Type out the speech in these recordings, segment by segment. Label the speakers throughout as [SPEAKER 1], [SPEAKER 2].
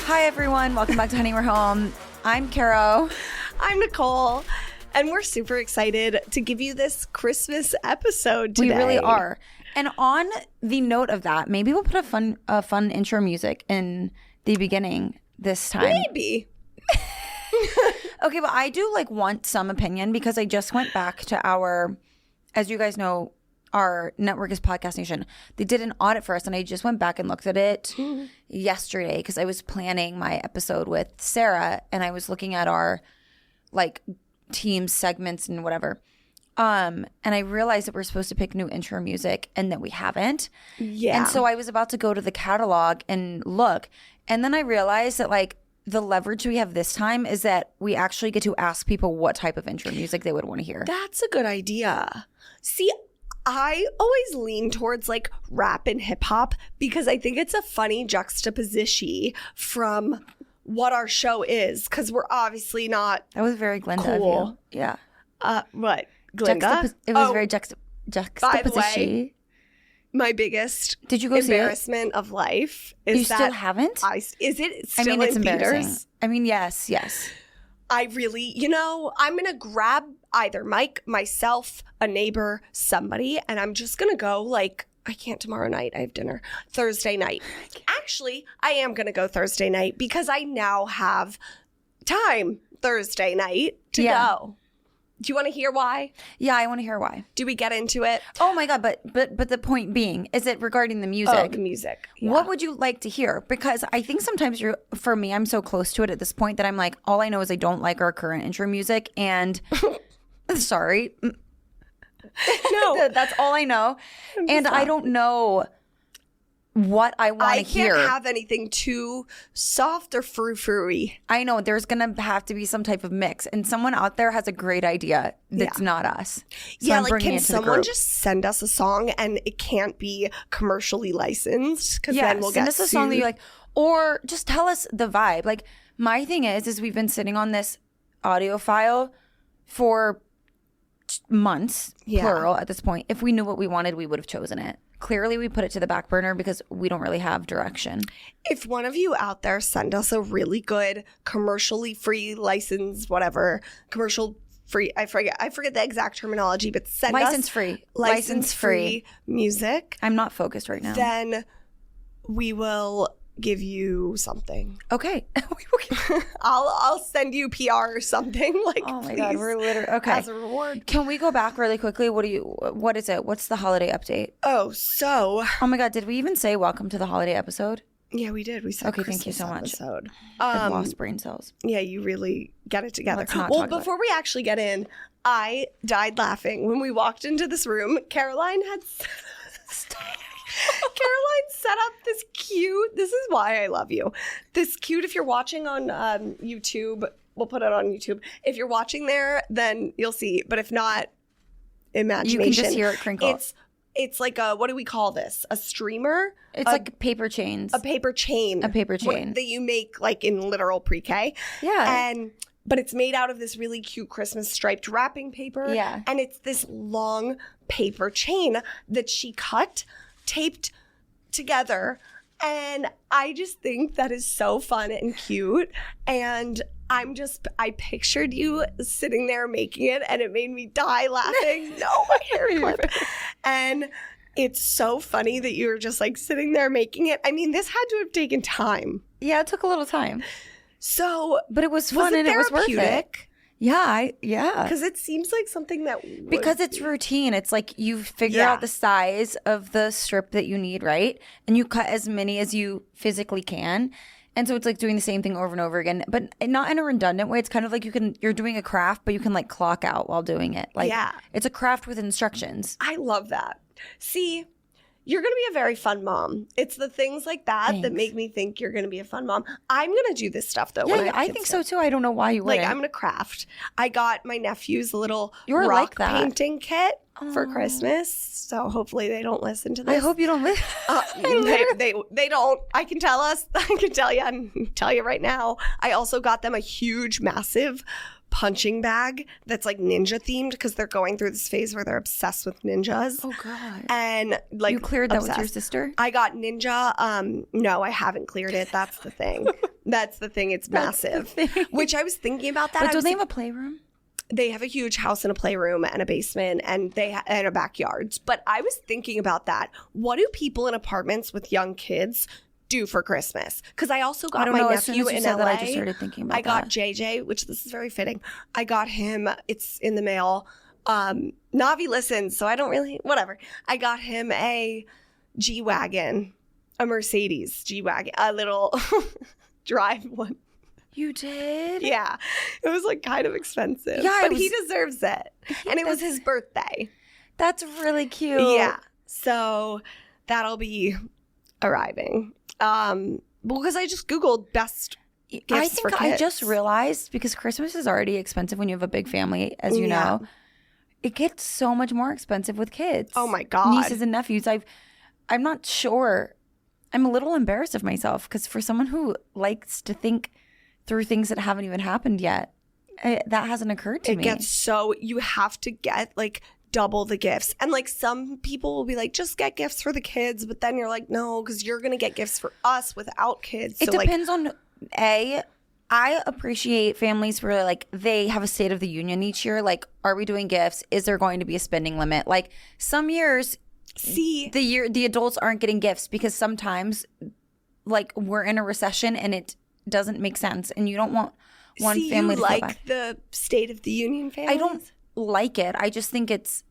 [SPEAKER 1] Hi, everyone. Welcome back to Honey, We're Home. I'm Caro.
[SPEAKER 2] I'm Nicole. And we're super excited to give you this Christmas episode today.
[SPEAKER 1] We really are. And on the note of that, maybe we'll put a fun intro music in the beginning this time.
[SPEAKER 2] Maybe.
[SPEAKER 1] Okay, but I do want some opinion because I just went back to our, as you guys know, our network is Podcast Nation. They did an audit for us, and I just went back and looked at it yesterday because I was planning my episode with Sarah, and I was looking at our team segments and whatever. And I realized that we're supposed to pick new intro music and that we haven't.
[SPEAKER 2] Yeah.
[SPEAKER 1] And so I was about to go to the catalog and look, and then I realized that the leverage we have this time is that we actually get to ask people what type of intro music they would want to hear.
[SPEAKER 2] That's a good idea. See, I always lean towards rap and hip hop because I think it's a funny juxtaposition from what our show is, because we're obviously not.
[SPEAKER 1] That was very Glenda
[SPEAKER 2] cool.
[SPEAKER 1] of you. Yeah.
[SPEAKER 2] What? Glinda?
[SPEAKER 1] It was very juxtaposition.
[SPEAKER 2] By the way, my biggest
[SPEAKER 1] Did you go
[SPEAKER 2] embarrassment of life is
[SPEAKER 1] you
[SPEAKER 2] that
[SPEAKER 1] still haven't?
[SPEAKER 2] Is it still
[SPEAKER 1] it's
[SPEAKER 2] in
[SPEAKER 1] embarrassing.
[SPEAKER 2] theaters?
[SPEAKER 1] I mean, yes.
[SPEAKER 2] I really, I'm going to grab either Mike, myself, a neighbor, somebody, and I'm just going to go I can't tomorrow night. I have dinner. Thursday night. Actually, I am going to go Thursday night because I now have time Thursday night to go. Do you want to hear why?
[SPEAKER 1] Yeah, I want to hear why.
[SPEAKER 2] Do we get into it?
[SPEAKER 1] Oh my God, but the point being, is it regarding the music?
[SPEAKER 2] Oh, the music. Yeah.
[SPEAKER 1] What would you like to hear? Because I think sometimes for me, I'm so close to it at this point that I'm all I know is I don't like our current intro music, and sorry.
[SPEAKER 2] No.
[SPEAKER 1] That's all I know. And I don't know what I want to hear.
[SPEAKER 2] I can't have anything too soft or frou-frou-y.
[SPEAKER 1] I know there's going to have to be some type of mix, and someone out there has a great idea that's not us. So
[SPEAKER 2] yeah,
[SPEAKER 1] I'm bringing
[SPEAKER 2] can
[SPEAKER 1] it to
[SPEAKER 2] someone
[SPEAKER 1] the
[SPEAKER 2] just send us a song and it can't be commercially licensed? Because then we'll
[SPEAKER 1] send
[SPEAKER 2] get
[SPEAKER 1] us a
[SPEAKER 2] sued.
[SPEAKER 1] song that you like, or just tell us the vibe. My thing is we've been sitting on this audio file for months, plural at this point. If we knew what we wanted, we would have chosen it. Clearly, we put it to the back burner because we don't really have direction.
[SPEAKER 2] If one of you out there send us a really good commercially free license, whatever, commercial free, I forget the exact terminology, but send
[SPEAKER 1] license
[SPEAKER 2] us
[SPEAKER 1] license free
[SPEAKER 2] music.
[SPEAKER 1] I'm not focused right now.
[SPEAKER 2] Then we will give you something.
[SPEAKER 1] Okay.
[SPEAKER 2] I'll send you PR or something.
[SPEAKER 1] Oh my God, we're literally okay.
[SPEAKER 2] As a reward.
[SPEAKER 1] Can we go back really quickly? What is it? What's the holiday update?
[SPEAKER 2] Oh my God,
[SPEAKER 1] did we even say welcome to the holiday episode?
[SPEAKER 2] Yeah, we did. We said
[SPEAKER 1] okay.
[SPEAKER 2] Christmas
[SPEAKER 1] Thank you so much.
[SPEAKER 2] Episode.
[SPEAKER 1] I've lost brain cells.
[SPEAKER 2] Yeah, you really get it together.
[SPEAKER 1] Well,
[SPEAKER 2] before we actually get in, I died laughing when we walked into this room. Caroline set up this cute, this is why I love you, this cute, if you're watching on YouTube, we'll put it on YouTube. If you're watching there, then you'll see. But if not, imagination.
[SPEAKER 1] You can just hear it crinkle.
[SPEAKER 2] It's like a, what do we call this? A streamer?
[SPEAKER 1] It's like paper chains.
[SPEAKER 2] A paper chain. That you make in literal pre-K.
[SPEAKER 1] Yeah.
[SPEAKER 2] But it's made out of this really cute Christmas striped wrapping paper.
[SPEAKER 1] Yeah.
[SPEAKER 2] And it's this long paper chain that she taped together, and I just think that is so fun and cute, and I pictured you sitting there making it, and it made me die laughing. My hair clip. And it's so funny that you're just sitting there making it. I mean, this had to have taken time.
[SPEAKER 1] Yeah, it took a little time.
[SPEAKER 2] So,
[SPEAKER 1] but it was fun and it was worth it. Yeah.
[SPEAKER 2] Because it seems like something that
[SPEAKER 1] because it's routine. It's you figure out the size of the strip that you need, right? And you cut as many as you physically can. And so it's doing the same thing over and over again, but not in a redundant way. It's kind of you're doing a craft, but you can clock out while doing it. It's a craft with instructions.
[SPEAKER 2] I love that. See, you're going to be a very fun mom. It's the things like that that make me think you're going to be a fun mom. I'm going to do this stuff, though.
[SPEAKER 1] Yeah, I think so, too. I don't know why you wouldn't.
[SPEAKER 2] I'm going to craft. I got my nephew's little rock painting kit for Christmas, so hopefully they don't listen to this.
[SPEAKER 1] I hope you don't listen.
[SPEAKER 2] They don't. I can tell you right now. I also got them a huge, massive punching bag that's ninja themed because they're going through this phase where they're obsessed with ninjas.
[SPEAKER 1] Oh God.
[SPEAKER 2] And
[SPEAKER 1] you cleared that with your sister?
[SPEAKER 2] I got ninja. No, I haven't cleared it. That's the thing. That's the thing. It's massive. Which I was thinking about that.
[SPEAKER 1] But don't they have a playroom?
[SPEAKER 2] They have a huge house and a playroom and a basement and and a backyard. But I was thinking about that. What do people in apartments with young kids do for Christmas? Because I also got my nephew in LA.
[SPEAKER 1] That, I just started thinking about
[SPEAKER 2] I got JJ, which this is very fitting. I got him. It's in the mail. Navi listens, so I don't really, whatever. I got him a G-Wagon, a Mercedes G-Wagon, a little drive one.
[SPEAKER 1] You did?
[SPEAKER 2] Yeah. It was like kind of expensive.
[SPEAKER 1] Yeah,
[SPEAKER 2] but he deserves it. And it was his birthday.
[SPEAKER 1] That's really cute.
[SPEAKER 2] Yeah. So that'll be arriving. Because I just Googled best gifts for kids.
[SPEAKER 1] I just realized, because Christmas is already expensive when you have a big family, as you know. It gets so much more expensive with kids.
[SPEAKER 2] Oh my God.
[SPEAKER 1] Nieces and nephews. I'm not sure. I'm a little embarrassed of myself, because for someone who likes to think through things that haven't even happened yet, that hasn't occurred to me.
[SPEAKER 2] It gets so, you have to get like double the gifts. And like some people will be like, just get gifts for the kids. But then you're like, no, because you're going to get gifts for us without kids.
[SPEAKER 1] It depends on, I appreciate families where like they have a State of the Union each year. Like, are we doing gifts? Is there going to be a spending limit? Like some years, the adults aren't getting gifts because sometimes like we're in a recession and it doesn't make sense, and you don't want one family to feel bad.
[SPEAKER 2] Like the State of the Union family?
[SPEAKER 1] I don't like it. I just think it's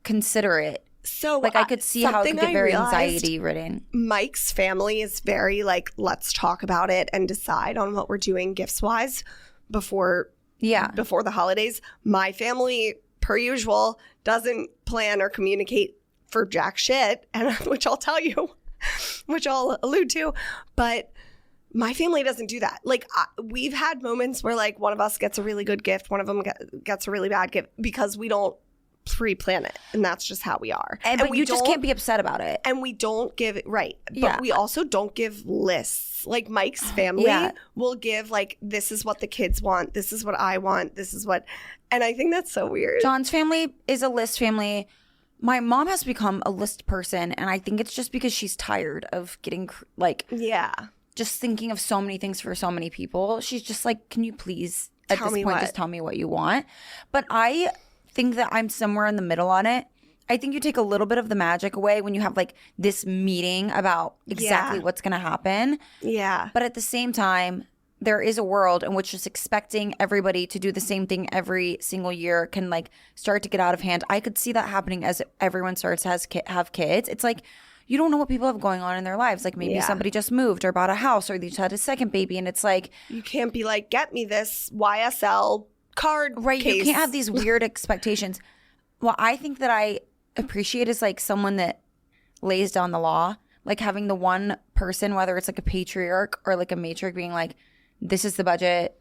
[SPEAKER 1] considerate.
[SPEAKER 2] So
[SPEAKER 1] like I could see how it could get very anxiety ridden.
[SPEAKER 2] Mike's family is very like, let's talk about it and decide on what we're doing gifts wise before the holidays. My family, per usual, doesn't plan or communicate for jack shit, and which I'll tell you, which I'll allude to, but my family doesn't do that. Like we've had moments where like one of us gets a really good gift, one of them gets a really bad gift, because we don't pre-plan it, and that's just how we are.
[SPEAKER 1] But you just can't be upset about it.
[SPEAKER 2] And we don't give it but we also don't give lists. Like Mike's family will give like, this is what the kids want, this is what I want, this is what, and I think that's so weird.
[SPEAKER 1] John's family is a list family. My mom has become a list person, and I think it's just because she's tired of getting like just thinking of so many things for so many people. She's just like, can you please at this point just tell me what you want? But I think that I'm somewhere in the middle on it. I think you take a little bit of the magic away when you have like this meeting about exactly what's going to happen. Yeah. But at the same time, there is a world in which just expecting everybody to do the same thing every single year can like start to get out of hand. I could see that happening as everyone starts to have kids. It's like, you don't know what people have going on in their lives. Like maybe somebody just moved or bought a house, or they just had a second baby, and it's like,
[SPEAKER 2] you can't be like, get me this YSL card case.
[SPEAKER 1] You can't have these weird expectations. What I think that I appreciate is like someone that lays down the law, like having the one person, whether it's like a patriarch or like a matriarch, being like, this is the budget,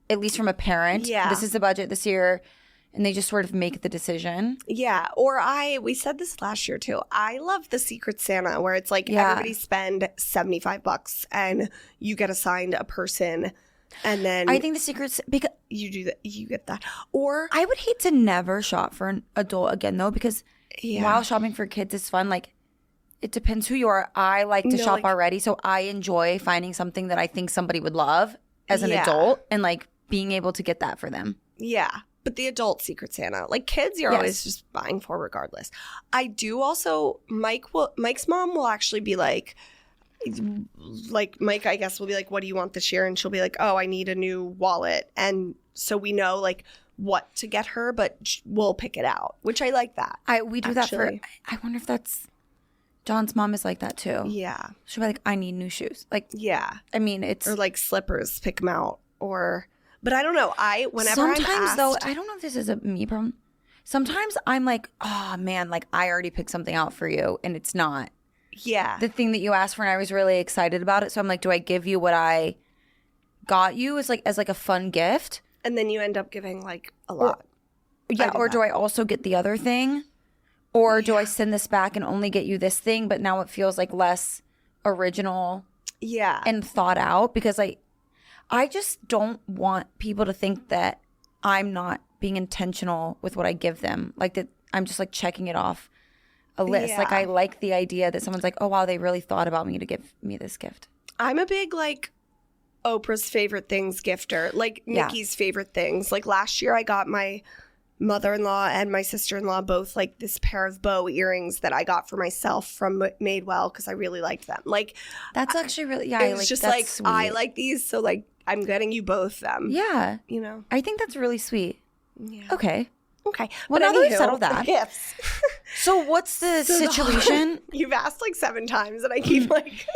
[SPEAKER 1] at least from a parent. This is the budget this year. And they just sort of make the decision.
[SPEAKER 2] Yeah. Or we said this last year too. I love the Secret Santa, where it's like everybody spend $75 and you get assigned a person. And then
[SPEAKER 1] I think the secret's because
[SPEAKER 2] you do that, you get that. Or
[SPEAKER 1] I would hate to never shop for an adult again though, because while shopping for kids is fun, like it depends who you are. I like to shop already, so I enjoy finding something that I think somebody would love as an adult and like being able to get that for them.
[SPEAKER 2] Yeah. But the adult Secret Santa, like kids, you're always just buying for regardless. I do also, Mike's mom will actually be like Mike, I guess, will be like, what do you want this year? And she'll be like, oh, I need a new wallet. And so we know like what to get her, but we'll pick it out, which I like that.
[SPEAKER 1] We do that for, I wonder if that's, John's mom is like that too.
[SPEAKER 2] Yeah.
[SPEAKER 1] She'll be like, I need new shoes. Like,
[SPEAKER 2] I
[SPEAKER 1] mean, it's.
[SPEAKER 2] Or like slippers, pick them out. But I don't know. Whenever
[SPEAKER 1] sometimes
[SPEAKER 2] I'm asked,
[SPEAKER 1] though, I don't know if this is a me problem. Sometimes I'm like, oh man, like I already picked something out for you, and it's not.
[SPEAKER 2] Yeah.
[SPEAKER 1] The thing that you asked for, and I was really excited about it. So I'm like, do I give you what I got you as like a fun gift?
[SPEAKER 2] And then you end up giving like a lot.
[SPEAKER 1] Or do I also get the other thing? Or do I send this back and only get you this thing, but now it feels like less original and thought out? Because I just don't want people to think that I'm not being intentional with what I give them. Like that I'm just like checking it off a list.
[SPEAKER 2] Yeah.
[SPEAKER 1] Like I like the idea that someone's like, oh wow, they really thought about me to give me this gift.
[SPEAKER 2] I'm a big like Oprah's favorite things gifter, like
[SPEAKER 1] Yeah.
[SPEAKER 2] Nikki's favorite things. Like last year I got my mother-in-law and my sister-in-law both like this pair of bow earrings that I got for myself from Madewell because I really liked them. Like
[SPEAKER 1] That's actually really, yeah.
[SPEAKER 2] it was just
[SPEAKER 1] that's
[SPEAKER 2] like,
[SPEAKER 1] sweet.
[SPEAKER 2] I like these, so like I'm getting you both them.
[SPEAKER 1] Yeah.
[SPEAKER 2] You know?
[SPEAKER 1] I think that's really sweet.
[SPEAKER 2] Yeah.
[SPEAKER 1] Okay.
[SPEAKER 2] Okay.
[SPEAKER 1] Well,
[SPEAKER 2] But
[SPEAKER 1] now that we've
[SPEAKER 2] anywho,
[SPEAKER 1] settled that.
[SPEAKER 2] Gifts.
[SPEAKER 1] So what's the situation?
[SPEAKER 2] You've asked like 7 times and I keep like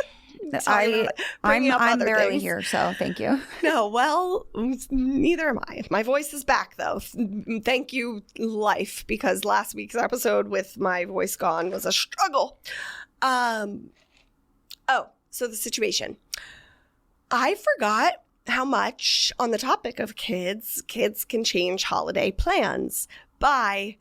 [SPEAKER 2] bringing up
[SPEAKER 1] I'm
[SPEAKER 2] other
[SPEAKER 1] barely
[SPEAKER 2] things.
[SPEAKER 1] here, so thank you.
[SPEAKER 2] No, well, neither am I. My voice is back though. Thank you, life, because last week's episode with my voice gone was a struggle. So the situation. I forgot how much on the topic of kids can change holiday plans by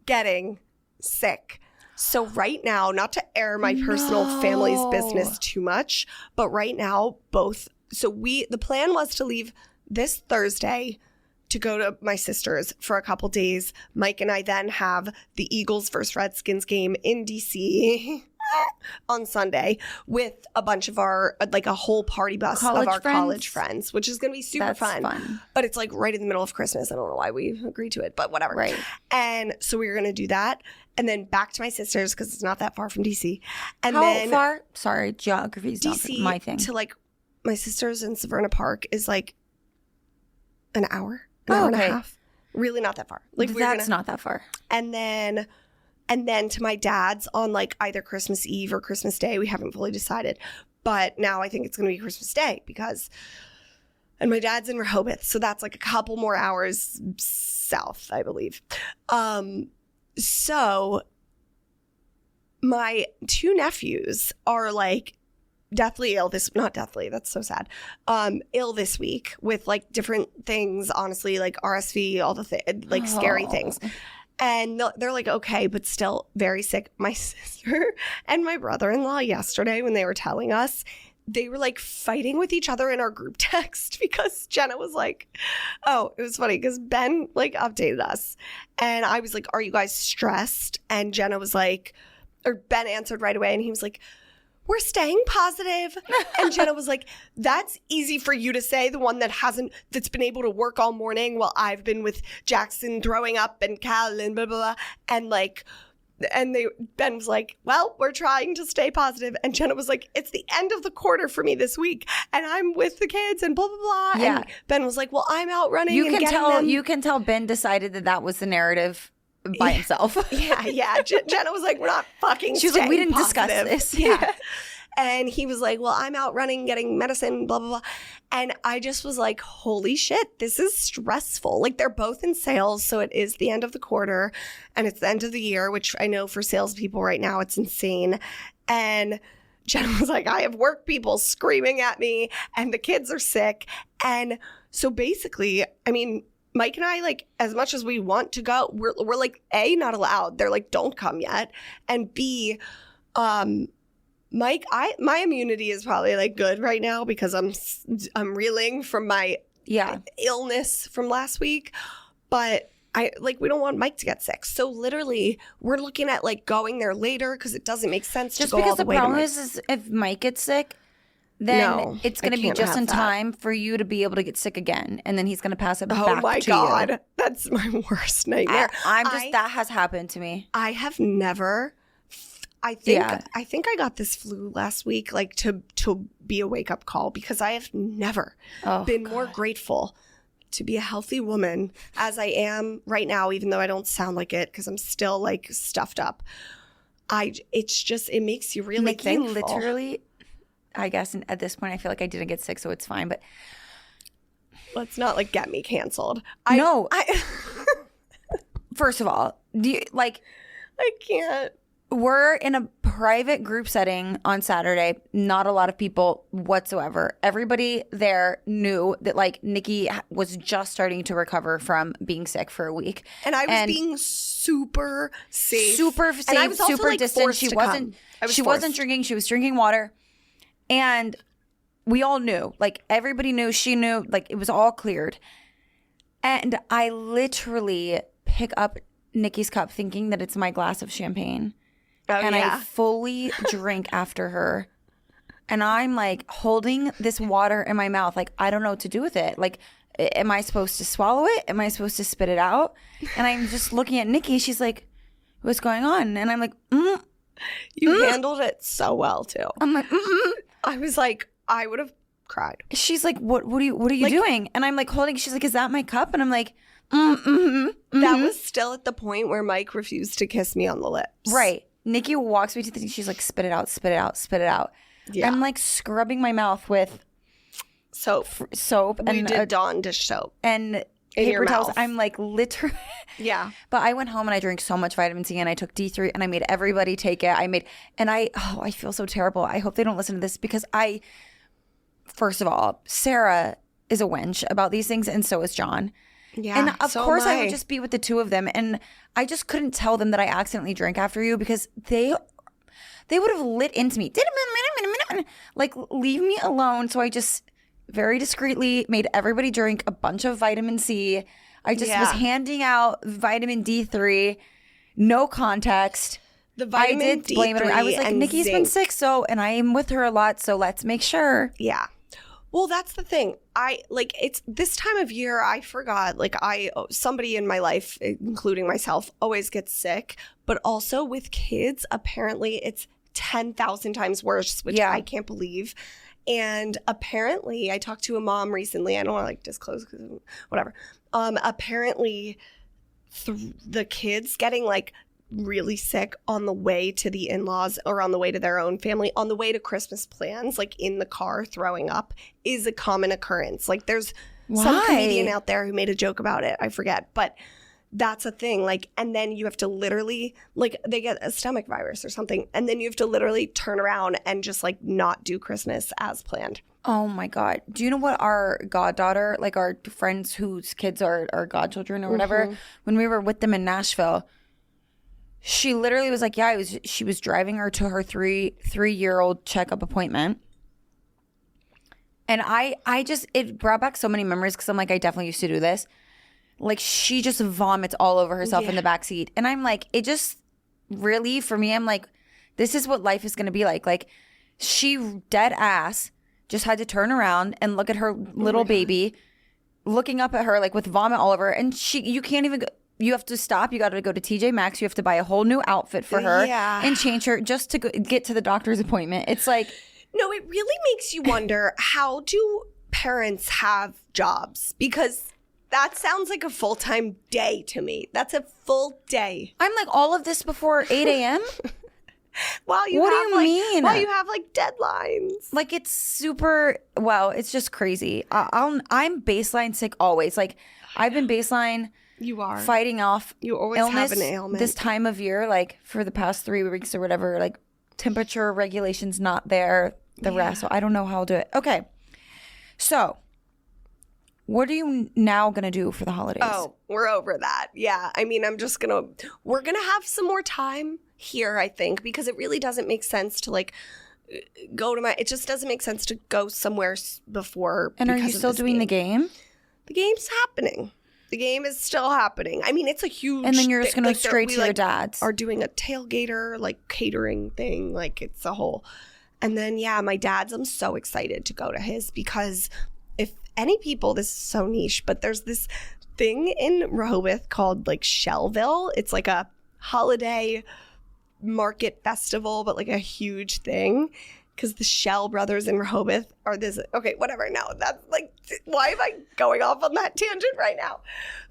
[SPEAKER 2] getting sick. So right now, not to air my personal family's business too much, but right now the plan was to leave this Thursday to go to my sister's for a couple days. Mike and I then have the Eagles versus Redskins game in DC on Sunday with a bunch of our, like a whole party bus
[SPEAKER 1] College
[SPEAKER 2] of our
[SPEAKER 1] friends?
[SPEAKER 2] college friends, which is going to be super
[SPEAKER 1] That's
[SPEAKER 2] fun. But it's like right in the middle of Christmas. I don't know why we agreed to it, but whatever.
[SPEAKER 1] Right.
[SPEAKER 2] And so we were going to do that. And then back to my sister's because it's not that far from DC. And
[SPEAKER 1] How
[SPEAKER 2] then
[SPEAKER 1] far? Sorry, geography's not
[SPEAKER 2] DC
[SPEAKER 1] my thing.
[SPEAKER 2] to like my sister's in Severna Park is like an hour,
[SPEAKER 1] Oh,
[SPEAKER 2] hour and a
[SPEAKER 1] okay.
[SPEAKER 2] half. Really not that far. Like
[SPEAKER 1] That's not that far.
[SPEAKER 2] And then to my dad's on like either Christmas Eve or Christmas Day. We haven't fully decided. But now I think it's going to be Christmas Day and my dad's in Rehoboth. So that's like a couple more hours south, I believe. So my 2 nephews are like deathly ill not deathly, that's so sad. Ill this week with like different things, honestly, like RSV, all the scary things. And they're like, okay, but still very sick. My sister and my brother-in-law yesterday, when they were telling us, they were like fighting with each other in our group text because Jenna was like, oh, it was funny because Ben like updated us. And I was like, are you guys stressed? And Jenna was like, or Ben answered right away and he was like, we're staying positive. And Jenna was like, that's easy for you to say, the one that's been able to work all morning while I've been with Jackson throwing up and Cal and blah, blah, blah. And like, Ben was like, well, we're trying to stay positive. And Jenna was like, it's the end of the quarter for me this week. And I'm with the kids and blah, blah, blah.
[SPEAKER 1] Yeah.
[SPEAKER 2] And Ben was like, well, I'm out running.
[SPEAKER 1] You can tell Ben decided that was the narrative by himself.
[SPEAKER 2] Yeah. Jenna was like, we're not fucking
[SPEAKER 1] She was like, we didn't
[SPEAKER 2] positive.
[SPEAKER 1] discuss this.
[SPEAKER 2] Yeah. And he was like, well, I'm out running, getting medicine, blah, blah, blah. And I just was like, holy shit, this is stressful. Like they're both in sales. So it is the end of the quarter and it's the end of the year, which I know for salespeople right now, it's insane. And Jenna was like, I have work people screaming at me and the kids are sick. And so basically, I mean, Mike and I, like, as much as we want to go, we're like, A, not allowed. They're like, don't come yet. And B, Mike, my immunity is probably like good right now because I'm reeling from my illness from last week. But we don't want Mike to get sick. So literally, we're looking at like going there later because it doesn't make sense
[SPEAKER 1] Just
[SPEAKER 2] to go all
[SPEAKER 1] because
[SPEAKER 2] the
[SPEAKER 1] the
[SPEAKER 2] way to
[SPEAKER 1] problem
[SPEAKER 2] Mike.
[SPEAKER 1] is if Mike gets sick, then
[SPEAKER 2] No,
[SPEAKER 1] it's
[SPEAKER 2] I
[SPEAKER 1] going to be
[SPEAKER 2] can't
[SPEAKER 1] just
[SPEAKER 2] have
[SPEAKER 1] in
[SPEAKER 2] that.
[SPEAKER 1] time for you to be able to get sick again, and then he's going to pass it back to you.
[SPEAKER 2] Oh my God, that's my worst nightmare.
[SPEAKER 1] That has happened to me.
[SPEAKER 2] I have never. I think I got this flu last week, like to be a wake up call because I have never been more grateful to be a healthy woman as I am right now, even though I don't sound like it because I'm still like stuffed up. It makes you really
[SPEAKER 1] Nikki
[SPEAKER 2] thankful.
[SPEAKER 1] literally, I guess at this point I feel like I didn't get sick, so it's fine. But
[SPEAKER 2] Let's not like get me canceled.
[SPEAKER 1] First of all,
[SPEAKER 2] I can't.
[SPEAKER 1] we're in a private group setting on Saturday. Not a lot of people whatsoever. Everybody there knew that like Nikki was just starting to recover from being sick for a week.
[SPEAKER 2] And I was being super safe.
[SPEAKER 1] And I was also, super
[SPEAKER 2] like,
[SPEAKER 1] distant.
[SPEAKER 2] forced
[SPEAKER 1] She
[SPEAKER 2] to
[SPEAKER 1] wasn't
[SPEAKER 2] come.
[SPEAKER 1] she wasn't drinking. She was drinking water. And we all knew. Like everybody knew. She knew. Like it was all cleared. And I literally pick up Nikki's cup thinking that it's my glass of champagne.
[SPEAKER 2] Oh,
[SPEAKER 1] and
[SPEAKER 2] yeah.
[SPEAKER 1] I fully drink after her. And I'm like holding this water in my mouth. Like, I don't know what to do with it. Like, am I supposed to swallow it? Am I supposed to spit it out? And I'm just looking at Nikki. She's like, what's going on? And I'm like,
[SPEAKER 2] You handled it so well too.
[SPEAKER 1] I'm like,
[SPEAKER 2] I was like, I would have cried.
[SPEAKER 1] She's like, what are you doing? And I'm like holding, she's like, is that my cup? And I'm like,
[SPEAKER 2] That was still at the point where Mike refused to kiss me on the lips.
[SPEAKER 1] Right. Nikki walks me to the thing. She's like, spit it out, spit it out, spit it out.
[SPEAKER 2] Yeah.
[SPEAKER 1] I'm like scrubbing my mouth with
[SPEAKER 2] soap.
[SPEAKER 1] We
[SPEAKER 2] did Dawn dish soap.
[SPEAKER 1] And
[SPEAKER 2] in
[SPEAKER 1] paper
[SPEAKER 2] your
[SPEAKER 1] towels.
[SPEAKER 2] mouth.
[SPEAKER 1] I'm like literally.
[SPEAKER 2] Yeah.
[SPEAKER 1] But I went home and I drank so much vitamin C and I took D3 and I made everybody take it. I feel so terrible. I hope they don't listen to this because first of all, Sarah is a wench about these things and so is John.
[SPEAKER 2] Yeah.
[SPEAKER 1] And of
[SPEAKER 2] so
[SPEAKER 1] course
[SPEAKER 2] am
[SPEAKER 1] I would just be with the two of them. And I just couldn't tell them that I accidentally drank after you because they would have lit into me. Like, leave me alone. So I just very discreetly made everybody drink a bunch of vitamin C. I just was handing out vitamin D3, no context.
[SPEAKER 2] The vitamin
[SPEAKER 1] I did blame it. I was like, Nikki's been sick, and I am with her a lot, so let's make sure.
[SPEAKER 2] Yeah. Well, that's the thing. It's this time of year, I forgot, somebody in my life, including myself, always gets sick. But also with kids, apparently it's 10,000 times worse, which I can't believe. And apparently, I talked to a mom recently. I don't want to disclose because whatever. Apparently, the kids getting really sick on the way to the in-laws or on the way to their own family, on the way to Christmas plans, in the car throwing up is a common occurrence. There's some comedian out there who made a joke about it. I forget, but that's a thing. And then you have to literally, they get a stomach virus or something, and then you have to literally turn around and just not do Christmas as planned.
[SPEAKER 1] Oh my God. Do you know what our goddaughter, our friends whose kids are godchildren or whatever, when we were with them in Nashville, she literally was like, she was driving her to her three-year-old checkup appointment. And it brought back so many memories because I'm like, I definitely used to do this. She just vomits all over herself in the backseat. And I'm like, it just really, for me, I'm like, this is what life is going to be like. She dead ass just had to turn around and look at her little baby, looking up at her with vomit all over. And you can't even go. You have to stop. You got to go to TJ Maxx. You have to buy a whole new outfit for her and change her just to get to the doctor's appointment. It's like...
[SPEAKER 2] No, it really makes you wonder, how do parents have jobs? Because that sounds like a full-time day to me. That's a full day.
[SPEAKER 1] I'm like, all of this before 8 a.m.?
[SPEAKER 2] What do you mean? While you have deadlines.
[SPEAKER 1] It's super... Well, it's just crazy. I'm baseline sick always. I've been baseline...
[SPEAKER 2] You are
[SPEAKER 1] fighting off.
[SPEAKER 2] You always have an ailment
[SPEAKER 1] this time of year, for the past 3 weeks or whatever. Temperature regulations not there. The rest. So I don't know how I'll do it. Okay, so what are you now gonna do for the holidays?
[SPEAKER 2] Oh, we're over that. Yeah, I mean, we're gonna have some more time here, I think, because it really doesn't make sense to it just doesn't make sense to go somewhere before.
[SPEAKER 1] And are you still doing the game?
[SPEAKER 2] The game's happening. The game is still happening. I mean, it's a huge...
[SPEAKER 1] And then you're just going to go straight to your dad's.
[SPEAKER 2] Are doing a tailgater, catering thing. It's a whole... And then, my dad's, I'm so excited to go to his because if any people, this is so niche, but there's this thing in Rehoboth called, Shellville. It's a holiday market festival, but, a huge thing. Because the Shell brothers in Rehoboth are this... Okay, whatever. No, that's why am I going off on that tangent right now?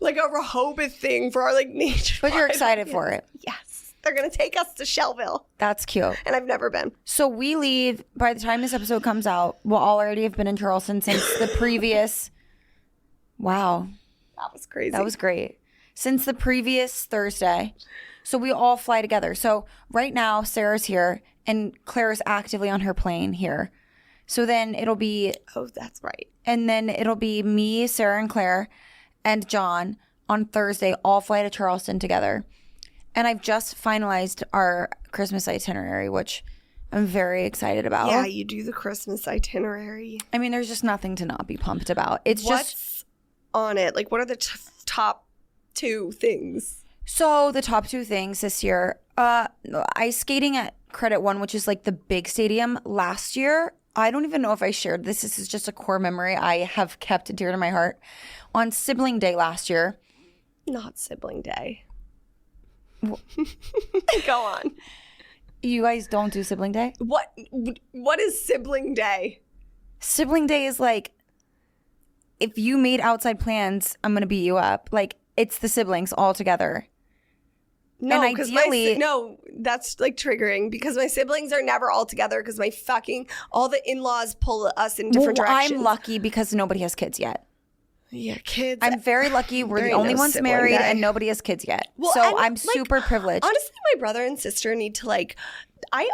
[SPEAKER 2] A Rehoboth thing for our nature.
[SPEAKER 1] But you're excited for it.
[SPEAKER 2] Yes. They're going to take us to Shellville.
[SPEAKER 1] That's cute.
[SPEAKER 2] And I've never been.
[SPEAKER 1] So we leave, by the time this episode comes out, we'll already have been in Charleston since the previous... Wow.
[SPEAKER 2] That was crazy.
[SPEAKER 1] That was great. Since the previous Thursday. So we all fly together. So right now, Sarah's here. And Claire's actively on her plane here. So then it'll be...
[SPEAKER 2] Oh, that's right.
[SPEAKER 1] And then it'll be me, Sarah and Claire, and John on Thursday, all fly to Charleston together. And I've just finalized our Christmas itinerary, which I'm very excited about.
[SPEAKER 2] Yeah, you do the Christmas itinerary.
[SPEAKER 1] I mean, there's just nothing to not be pumped about. It's
[SPEAKER 2] What's on it? What are the top 2 things?
[SPEAKER 1] So the top 2 things this year, ice skating at Credit One, which is the big stadium. Last year, I don't even know if I shared this. This is just a core memory I have kept dear to my heart. On sibling day last year.
[SPEAKER 2] Not sibling day. Go on.
[SPEAKER 1] You guys don't do sibling day?
[SPEAKER 2] What is sibling day?
[SPEAKER 1] Sibling day is like, if you made outside plans, I'm going to beat you up. Like, it's the siblings all together.
[SPEAKER 2] No,
[SPEAKER 1] and ideally,
[SPEAKER 2] no, that's like triggering because my siblings are never all together because all the in-laws pull us in different directions.
[SPEAKER 1] I'm lucky because nobody has kids yet.
[SPEAKER 2] Yeah, kids.
[SPEAKER 1] I'm very lucky. We're the only ones married and nobody has kids yet. Well, so I'm super privileged.
[SPEAKER 2] Honestly, my brother and sister need to I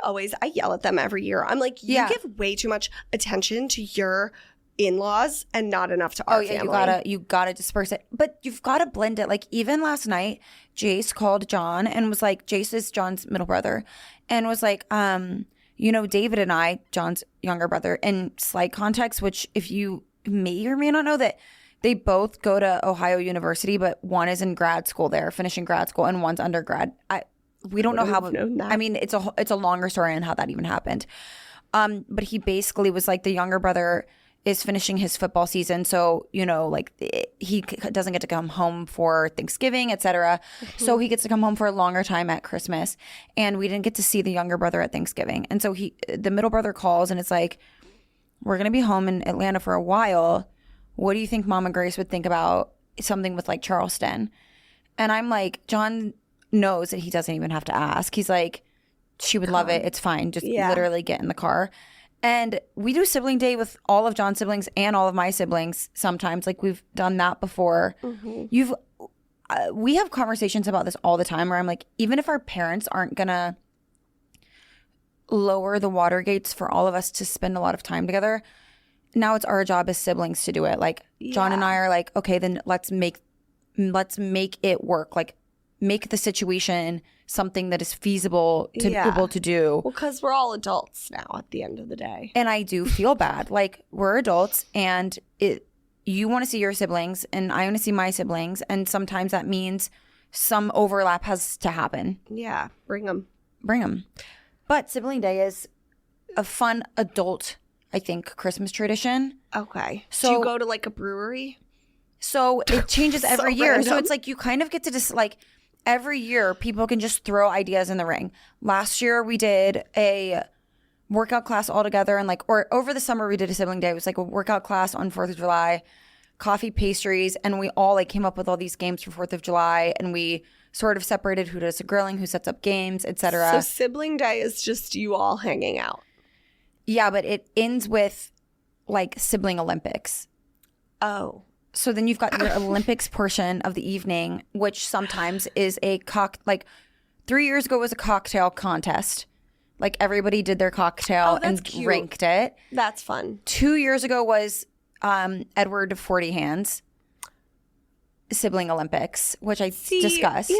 [SPEAKER 2] yell at them every year. I'm like, you give way too much attention to your in-laws and not enough to our family.
[SPEAKER 1] You gotta disperse it. But you've gotta blend it. Like, even last night, Jace called John and was like, Jace is John's middle brother, and was like, David and I, John's younger brother, in slight context, which if you may or may not know that they both go to Ohio University, but one is in grad school there, finishing grad school, and one's undergrad. We don't know how. I mean, it's a longer story on how that even happened. But he basically was like, the younger brother is finishing his football season, so he doesn't get to come home for Thanksgiving, etc. Mm-hmm. So he gets to come home for a longer time at Christmas, and we didn't get to see the younger brother at Thanksgiving. And so the middle brother calls, and it's like, we're gonna be home in Atlanta for a while. What do you think Mama Grace would think about something with like Charleston? And I'm like, John knows that he doesn't even have to ask. He's like, she would love it. It's fine. Just literally get in the car. And we do sibling day with all of John's siblings and all of my siblings sometimes. Like, we've done that before. Mm-hmm. We have conversations about this all the time where I'm like, even if our parents aren't going to lower the water gates for all of us to spend a lot of time together, now it's our job as siblings to do it. Like, John and I are like, okay, then let's make it work. Like, make the situation something that is feasible to be able to do.
[SPEAKER 2] Well, because we're all adults now at the end of the day.
[SPEAKER 1] And I do feel bad. Like, we're adults, and you want to see your siblings, and I want to see my siblings, and sometimes that means some overlap has to happen.
[SPEAKER 2] Yeah, bring them.
[SPEAKER 1] But sibling day is a fun adult, I think, Christmas tradition.
[SPEAKER 2] Okay. So do you go to like a brewery?
[SPEAKER 1] So it changes every year. Random. So it's like you kind of get to just like every year people can just throw ideas in the ring. Last year we did a workout class all together, and or over the summer we did a sibling day. It was like a workout class on 4th of July, coffee, pastries, and we all like came up with all these games for 4th of July, and we sort of separated who does the grilling, who sets up games, etc.
[SPEAKER 2] So sibling day is just you all hanging out.
[SPEAKER 1] Yeah, but it ends with like sibling Olympics.
[SPEAKER 2] Oh.
[SPEAKER 1] So then you've got your Olympics portion of the evening, which sometimes is like 3 years ago was a cocktail contest. Like, everybody did their cocktail and ranked it.
[SPEAKER 2] That's fun.
[SPEAKER 1] 2 years ago was Edward 40 Hands sibling Olympics, which I discussed.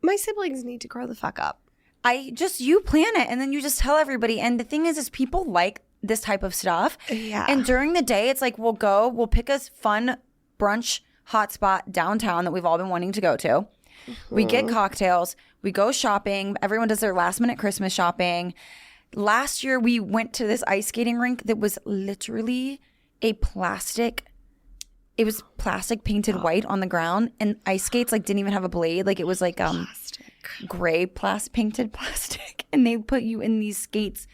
[SPEAKER 2] My siblings need to grow the fuck up.
[SPEAKER 1] You plan it, and then you just tell everybody. And the thing is people like this type of stuff.
[SPEAKER 2] Yeah.
[SPEAKER 1] And during the day, it's like, we'll pick a fun brunch hotspot downtown that we've all been wanting to go to. Mm-hmm. We get cocktails. We go shopping. Everyone does their last minute Christmas shopping. Last year, we went to this ice skating rink that was literally plastic painted white on the ground, and ice skates didn't even have a blade. It was gray painted plastic, and they put you in these skates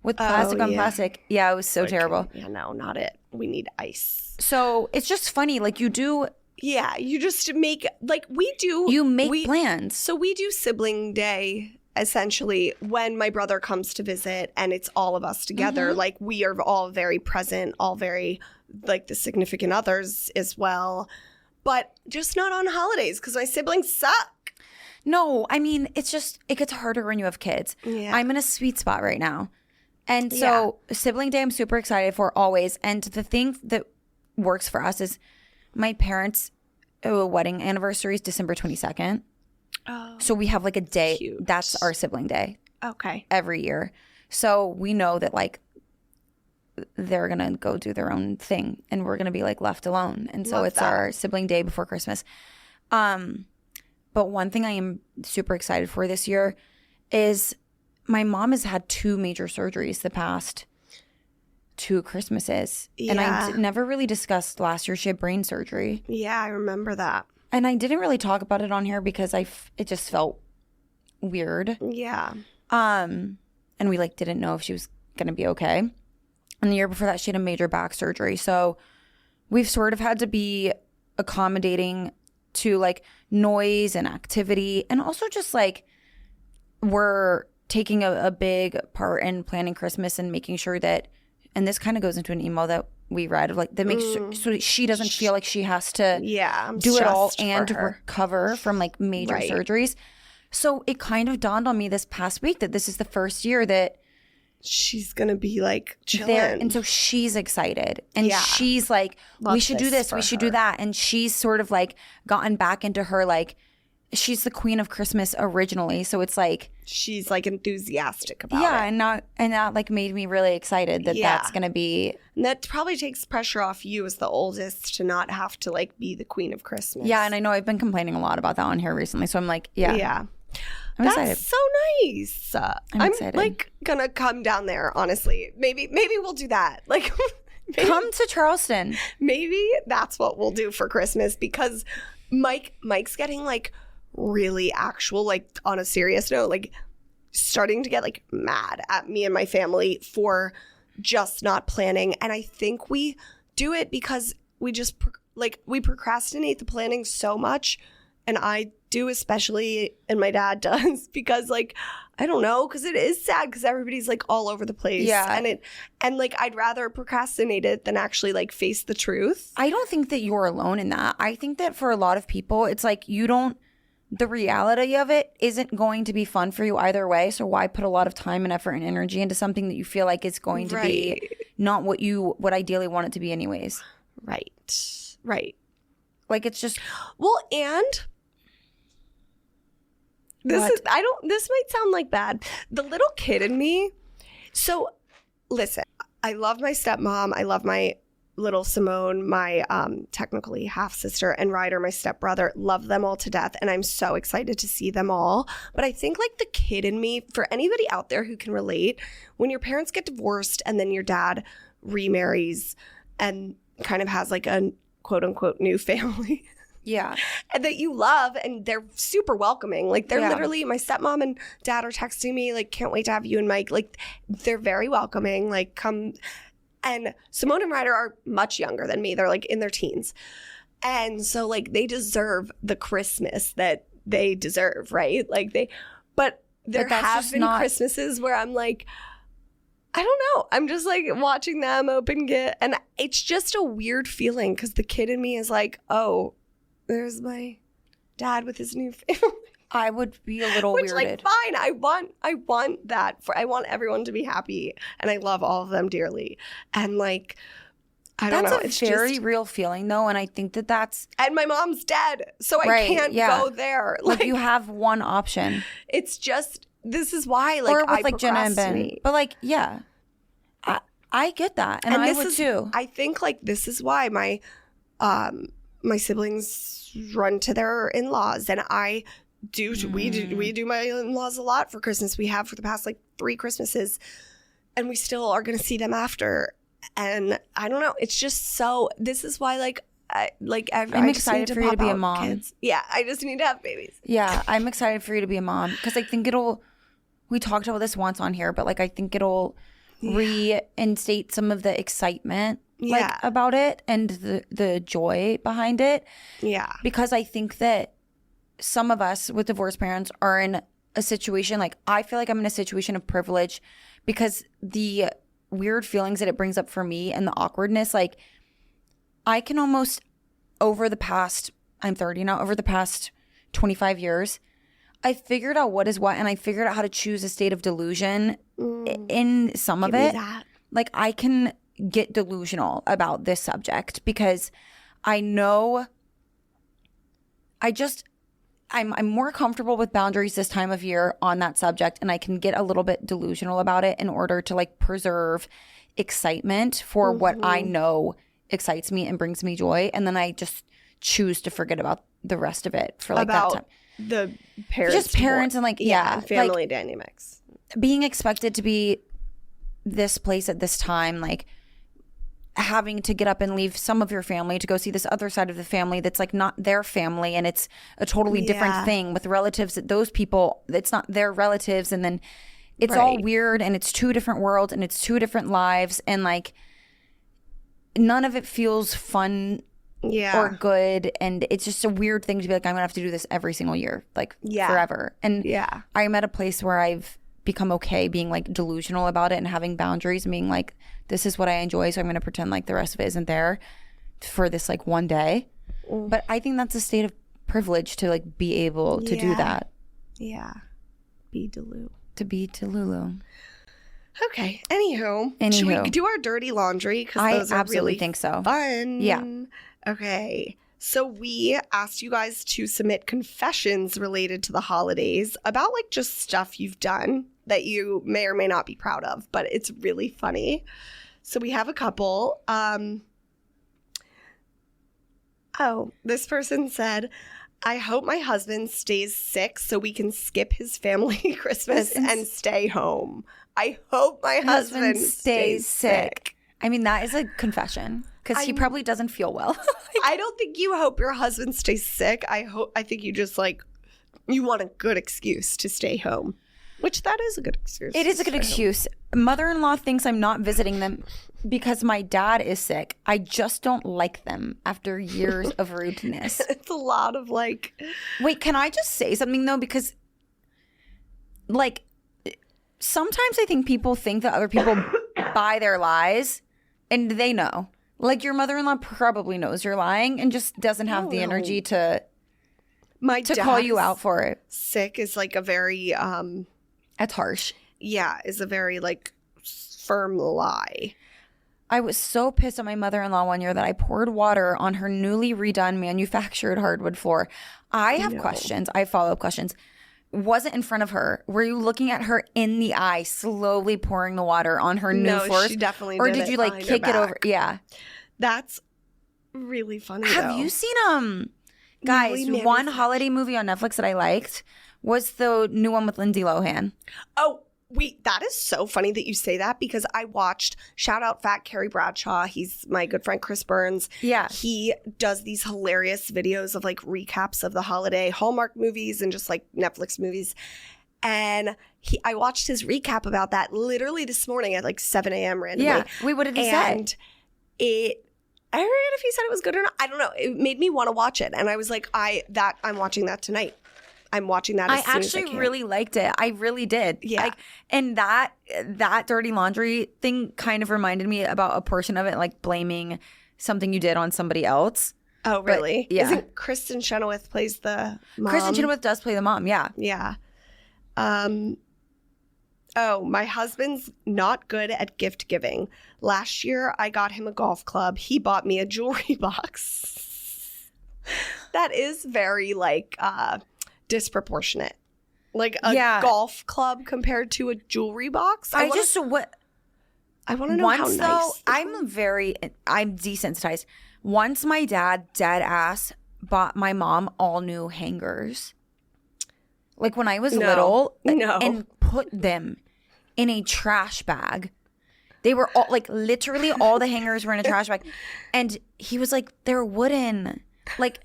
[SPEAKER 1] with plastic on plastic. Yeah, it was so terrible.
[SPEAKER 2] Yeah, no, not it. We need ice.
[SPEAKER 1] So it's just funny. You do.
[SPEAKER 2] Yeah, you just make we do.
[SPEAKER 1] You make plans.
[SPEAKER 2] So we do sibling day essentially when my brother comes to visit, and it's all of us together. Mm-hmm. We are all very present, all very the significant others as well, but just not on holidays because my siblings suck.
[SPEAKER 1] No, I mean, it gets harder when you have kids. Yeah. I'm in a sweet spot right now. And so sibling day I'm super excited for always. And the thing that works for us is my parents' wedding anniversary is December 22nd. Oh, so we have a day. Cute. That's our sibling day.
[SPEAKER 2] Okay.
[SPEAKER 1] Every year. So we know that they're going to go do their own thing, and we're going to be left alone. And so it's our sibling day before Christmas. But one thing I am super excited for this year is my mom has had 2 major surgeries the past 2 Christmases. And
[SPEAKER 2] Yeah.
[SPEAKER 1] never really discussed last year she had brain surgery.
[SPEAKER 2] Yeah, I remember that.
[SPEAKER 1] And I didn't really talk about it on here because it just felt weird.
[SPEAKER 2] Yeah.
[SPEAKER 1] And we like didn't know if she was going to be okay. And the year before that, she had a major back surgery. So we've sort of had to be accommodating to like noise and activity. And also just like we're taking a big part in planning Christmas and making sure that, and this kind of goes into an email that we read, like that makes sure so that she doesn't feel like she has to do it all and recover from like major surgeries. So it kind of dawned on me this past week that this is the first year that
[SPEAKER 2] she's gonna be like chilling
[SPEAKER 1] there, and so she's excited and she's like, we should do this, we should do that, and she's sort of like gotten back into her like, she's the queen of Christmas originally, so it's like
[SPEAKER 2] she's like enthusiastic about it.
[SPEAKER 1] And that like made me really excited that that's gonna be,
[SPEAKER 2] and that probably takes pressure off you as the oldest to not have to like be the queen of Christmas.
[SPEAKER 1] Yeah, and I know I've been complaining a lot about that on here recently, so I'm like, I'm
[SPEAKER 2] That's
[SPEAKER 1] excited.
[SPEAKER 2] so nice.
[SPEAKER 1] I'm excited.
[SPEAKER 2] Like gonna come down there, honestly. Maybe we'll do that. Like
[SPEAKER 1] come to Charleston.
[SPEAKER 2] Maybe that's what we'll do for Christmas, because Mike's getting like really actual, like on a serious note, like starting to get like mad at me and my family for just not planning. And I think we do it because we just we procrastinate the planning so much. And I do, especially, and my dad does, because like, I don't know, because it is sad because everybody's like all over the place.
[SPEAKER 1] Yeah.
[SPEAKER 2] And like, I'd rather procrastinate it than actually like face the truth.
[SPEAKER 1] I don't think that you're alone in that. I think that for a lot of people, it's like the reality of it isn't going to be fun for you either way. So why put a lot of time and effort and energy into something that you feel like is going to be not what you would ideally want it to be anyways?
[SPEAKER 2] Right.
[SPEAKER 1] Like it's just,
[SPEAKER 2] well, and this might sound like bad. The little kid in me. So listen, I love my stepmom. I love my little Simone, my technically half sister, and Ryder, my stepbrother. Love them all to death. And I'm so excited to see them all. But I think like the kid in me, for anybody out there who can relate, when your parents get divorced and then your dad remarries and kind of has like a quote unquote new family.
[SPEAKER 1] Yeah.
[SPEAKER 2] And that you love, and they're super welcoming. Like they're literally, my stepmom and dad are texting me like, can't wait to have you and Mike. Like they're very welcoming. Like come. And Simone and Ryder are much younger than me. They're like in their teens. And so like they deserve the Christmas that they deserve, right? Like but there have been Christmases where I'm like, I don't know. I'm just like watching them open gift. And it's just a weird feeling because the kid in me is like, oh, there's my dad with his new family.
[SPEAKER 1] I would be a little weirded.
[SPEAKER 2] Like, fine. I want that. I want everyone to be happy. And I love all of them dearly. And like, I don't know.
[SPEAKER 1] That's a very real feeling though. And I think that's.
[SPEAKER 2] And my mom's dead. So I can't go there.
[SPEAKER 1] Like you have one option.
[SPEAKER 2] It's just, this is why like,
[SPEAKER 1] or with like Jenna and Ben. But like, yeah. I get that. And I would too.
[SPEAKER 2] I think like this is why my siblings run to their in-laws, and we do my in-laws a lot for Christmas. We have for the past like 3 Christmases, and we still are going to see them after. And I don't know. It's just so. This is why I'm
[SPEAKER 1] excited for you to be a mom.
[SPEAKER 2] Kids. Yeah, I just need to have babies.
[SPEAKER 1] Yeah, I'm excited for you to be a mom because I think we talked about this once on here, but like I think it'll reinstate some of the excitement about it and the joy behind it.
[SPEAKER 2] Yeah.
[SPEAKER 1] Because I think that some of us with divorced parents are in a situation, like I feel like I'm in a situation of privilege because the weird feelings that it brings up for me and the awkwardness, like I can almost I'm 30 now, over the past 25 years, I figured out what is what, and I figured out how to choose a state of delusion in some of it. Like I can get delusional about this subject because I know I'm more comfortable with boundaries this time of year on that subject, and I can get a little bit delusional about it in order to like preserve excitement for what I know excites me and brings me joy, and then I just choose to forget about the rest of it for like that time.
[SPEAKER 2] The parents,
[SPEAKER 1] just parents, and like
[SPEAKER 2] and family like, dynamics,
[SPEAKER 1] being expected to be this place at this time, like having to get up and leave some of your family to go see this other side of the family that's like not their family, and it's a totally different thing with relatives that those people, it's not their relatives, and then it's all weird, and it's two different worlds, and it's two different lives, and like none of it feels fun or good, and it's just a weird thing to be like, I'm gonna have to do this every single year, like forever. And I'm at a place where I've become okay being like delusional about it and having boundaries and being like, this is what I enjoy, so I'm gonna pretend like the rest of it isn't there for this like one day. But I think that's a state of privilege to like be able to do that.
[SPEAKER 2] Be Delulu.
[SPEAKER 1] To be Delulu.
[SPEAKER 2] Okay. Anywho, should we do our dirty laundry? Because those are
[SPEAKER 1] absolutely
[SPEAKER 2] really
[SPEAKER 1] think so.
[SPEAKER 2] Fun.
[SPEAKER 1] Yeah.
[SPEAKER 2] Okay. So we asked you guys to submit confessions related to the holidays about like just stuff you've done that you may or may not be proud of, but it's really funny. So we have a couple. This person said, I hope my husband stays sick so we can skip his family Christmas and stay home. I hope my husband stays sick.
[SPEAKER 1] I mean, that is a confession because he probably doesn't feel well.
[SPEAKER 2] I don't think you hope your husband stays sick. I think you just like, you want a good excuse to stay home, which that is a good excuse.
[SPEAKER 1] It is a good excuse. Mother-in-law thinks I'm not visiting them because my dad is sick. I just don't like them after years of rudeness.
[SPEAKER 2] It's a lot of like.
[SPEAKER 1] Wait, can I just say something though? Because like sometimes I think people think that other people buy their lies, and they know. Like your mother-in-law probably knows you're lying and just doesn't have the energy to call you out for it.
[SPEAKER 2] Sick is like a very
[SPEAKER 1] that's harsh.
[SPEAKER 2] Yeah, is a very like firm lie.
[SPEAKER 1] I was so pissed at my mother-in-law one year that I poured water on her newly redone manufactured hardwood floor. I have questions. I have follow-up questions. Wasn't in front of her. Were you looking at her in the eye, slowly pouring the water on her new floors?
[SPEAKER 2] No, she definitely
[SPEAKER 1] or
[SPEAKER 2] did.
[SPEAKER 1] Or did you like kick it over? Yeah.
[SPEAKER 2] That's really funny.
[SPEAKER 1] Have you seen guys, one holiday movie on Netflix that I liked was the new one with Lindsay Lohan.
[SPEAKER 2] Oh, wait, that is so funny that you say that because I watched, shout out Fat Carrie Bradshaw. He's my good friend Chris Burns.
[SPEAKER 1] Yeah.
[SPEAKER 2] He does these hilarious videos of like recaps of the holiday Hallmark movies and just like Netflix movies. And I watched his recap about that literally this morning at like 7 a.m. randomly.
[SPEAKER 1] Yeah. Wait, what did he say?
[SPEAKER 2] And I forget if he said it was good or not. I don't know. It made me want to watch it. And I was like, I'm watching that tonight. I'm watching that as soon as I can. I actually
[SPEAKER 1] really liked it. I really did.
[SPEAKER 2] Yeah.
[SPEAKER 1] And that dirty laundry thing kind of reminded me about a portion of it, like blaming something you did on somebody else.
[SPEAKER 2] Oh, really?
[SPEAKER 1] But, yeah.
[SPEAKER 2] Isn't Kristen Chenoweth plays the mom?
[SPEAKER 1] Kristen Chenoweth does play the mom, yeah.
[SPEAKER 2] Yeah. Oh, my husband's not good at gift giving. Last year, I got him a golf club. He bought me a jewelry box. That is very, like, disproportionate. Like a golf club compared to a jewelry box. I want to know how nice.
[SPEAKER 1] I'm desensitized. Once my dad, dead ass, bought my mom all new hangers. Like when I was little, and put them in a trash bag. They were all like literally all the hangers were in a trash bag, and he was like, "They're wooden." Like,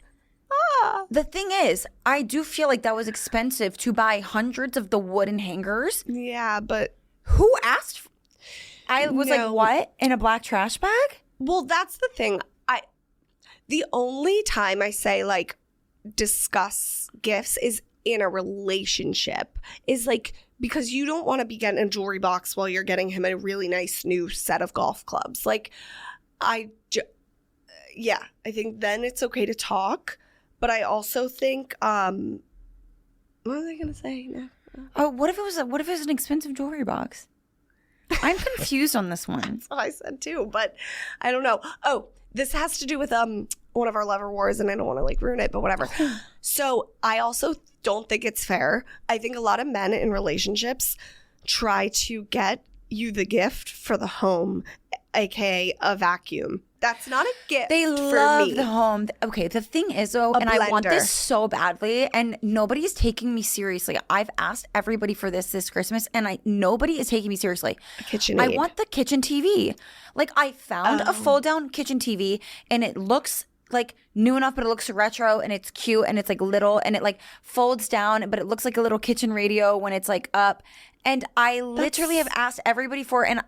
[SPEAKER 1] the thing is, I do feel like that was expensive to buy hundreds of the wooden hangers.
[SPEAKER 2] Yeah, but
[SPEAKER 1] who asked? I was like, "What? In a black trash bag?"
[SPEAKER 2] Well, that's the thing. The only time I say like discuss gifts is in a relationship, is like because you don't want to be getting a jewelry box while you're getting him a really nice new set of golf clubs. Like I think then it's okay to talk, but I also think what was I gonna say? No.
[SPEAKER 1] Oh, what if it was an expensive jewelry box? I'm confused on this one.
[SPEAKER 2] That's what I said too, but I don't know. Oh, this has to do with one of our lover wars, and I don't want to like ruin it, but whatever. So I also don't think it's fair. I think a lot of men in relationships try to get you the gift for the home aka a vacuum. That's not a gift
[SPEAKER 1] They
[SPEAKER 2] for
[SPEAKER 1] love
[SPEAKER 2] me.
[SPEAKER 1] the home. Okay, the thing is though, and I want
[SPEAKER 2] blender.
[SPEAKER 1] this so badly, and nobody's taking me seriously. I've asked everybody for this Christmas, and nobody is taking me seriously.
[SPEAKER 2] A KitchenAid.
[SPEAKER 1] I want the kitchen TV. Like I found a fold down kitchen TV, and it looks like new enough, but it looks retro, and it's cute, and it's like little, and it like folds down, but it looks like a little kitchen radio when it's like up. And I literally have asked everybody for it, and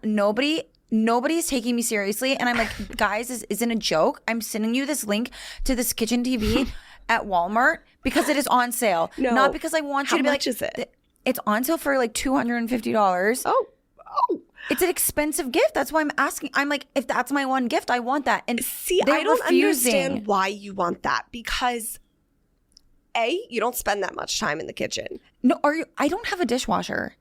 [SPEAKER 1] nobody's taking me seriously. And I'm like, guys, this isn't a joke. I'm sending you this link to this kitchen TV at Walmart because it is on sale.
[SPEAKER 2] No.
[SPEAKER 1] Not because I want you to be like,
[SPEAKER 2] how much is it?
[SPEAKER 1] It's on sale for like $250.
[SPEAKER 2] Oh.
[SPEAKER 1] It's an expensive gift. That's why I'm asking. I'm like, if that's my one gift, I want that. And
[SPEAKER 2] See,
[SPEAKER 1] they're
[SPEAKER 2] I don't
[SPEAKER 1] refusing.
[SPEAKER 2] understand why you want that because A, you don't spend that much time in the kitchen.
[SPEAKER 1] No, I don't have a dishwasher.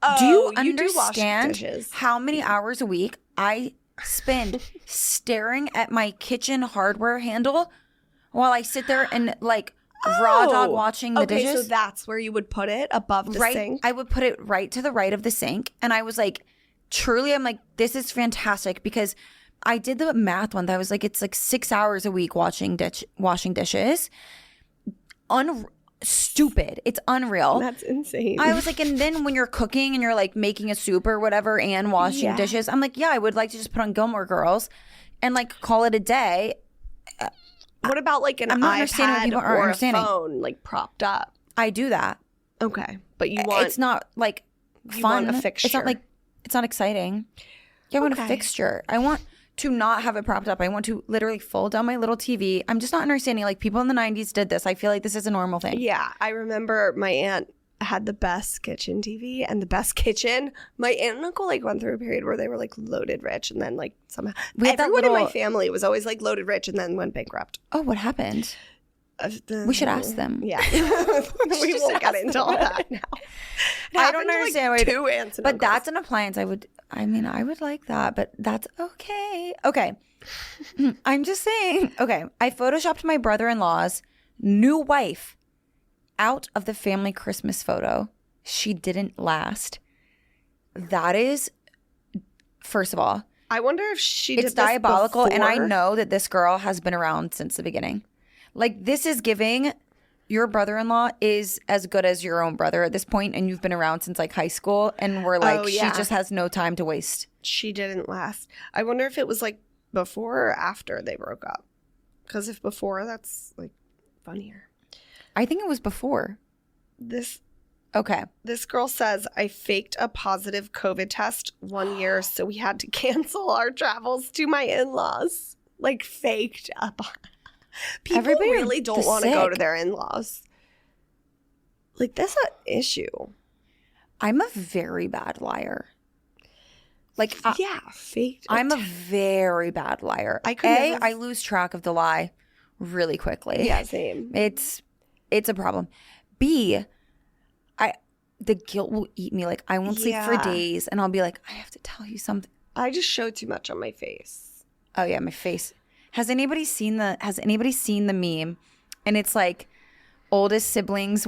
[SPEAKER 2] Oh,
[SPEAKER 1] Do you
[SPEAKER 2] do wash
[SPEAKER 1] understand
[SPEAKER 2] dishes.
[SPEAKER 1] how many hours a week I spend staring at my kitchen hardware handle while I sit there and like raw dog watching the dishes?
[SPEAKER 2] Okay, so that's where you would put it, above the sink?
[SPEAKER 1] I would put it right to the right of the sink. And I was like, truly, I'm like, this is fantastic because I did the math one. I was like, it's like 6 hours a week washing dishes. Stupid. It's unreal.
[SPEAKER 2] That's insane.
[SPEAKER 1] I was like, and then when you're cooking and you're like making a soup or whatever and washing dishes, I'm like, yeah, I would like to just put on Gilmore Girls and like call it a day.
[SPEAKER 2] What about like an
[SPEAKER 1] I'm not understanding what
[SPEAKER 2] iPad
[SPEAKER 1] people aren't
[SPEAKER 2] or a
[SPEAKER 1] understanding.
[SPEAKER 2] phone like propped up?
[SPEAKER 1] I do that.
[SPEAKER 2] Okay, but you want
[SPEAKER 1] It's not like
[SPEAKER 2] you
[SPEAKER 1] fun.
[SPEAKER 2] want a fixture.
[SPEAKER 1] It's not like, it's not exciting. Yeah, I want a
[SPEAKER 2] Okay.
[SPEAKER 1] fixture. I want to not have it propped up. I want to literally fold down my little TV. I'm just not understanding. Like people in the 90s did this. I feel like this is a normal thing.
[SPEAKER 2] Yeah, I remember my aunt had the best kitchen TV and the best kitchen. My aunt and uncle like went through a period where they were like loaded rich, and then like somehow
[SPEAKER 1] We had that
[SPEAKER 2] everyone in my
[SPEAKER 1] little-
[SPEAKER 2] family was always like loaded rich and then went bankrupt.
[SPEAKER 1] Oh, what happened? We should ask them.
[SPEAKER 2] Yeah, we won't get into all that now.
[SPEAKER 1] I don't understand why-
[SPEAKER 2] two aunts and
[SPEAKER 1] But
[SPEAKER 2] uncles.
[SPEAKER 1] that's an appliance. I would like that, but that's okay. Okay. I'm just saying. Okay. I photoshopped my brother-in-law's new wife out of the family Christmas photo. She didn't last. That is, first of all,
[SPEAKER 2] I wonder if she did
[SPEAKER 1] it's
[SPEAKER 2] this
[SPEAKER 1] diabolical. And I
[SPEAKER 2] before.
[SPEAKER 1] know that this girl has been around since the beginning. Like, this is giving your brother-in-law is as good as your own brother at this point, and you've been around since like high school, and we're like,
[SPEAKER 2] Oh, yeah.
[SPEAKER 1] she just has no time to waste.
[SPEAKER 2] She didn't last. I wonder if it was like before or after they broke up. Because if before, that's like funnier.
[SPEAKER 1] I think it was before.
[SPEAKER 2] This
[SPEAKER 1] Okay.
[SPEAKER 2] girl says, I faked a positive COVID test 1 year, so we had to cancel our travels to my in-laws. Like faked up. People
[SPEAKER 1] Everybody
[SPEAKER 2] really don't
[SPEAKER 1] is
[SPEAKER 2] want to go to
[SPEAKER 1] sick.
[SPEAKER 2] their in-laws. Like that's an issue.
[SPEAKER 1] I'm a very bad liar. Like,
[SPEAKER 2] Yeah, faked.
[SPEAKER 1] I'm a very bad liar.
[SPEAKER 2] I could never-
[SPEAKER 1] I lose track of the lie really quickly.
[SPEAKER 2] Yeah, same.
[SPEAKER 1] It's a problem. B, the guilt will eat me. Like, I won't sleep for
[SPEAKER 2] Yeah.
[SPEAKER 1] days, and I'll be like, I have to tell you something.
[SPEAKER 2] I just show too much on my face.
[SPEAKER 1] Oh yeah, my face. Has anybody seen the meme? And it's like oldest siblings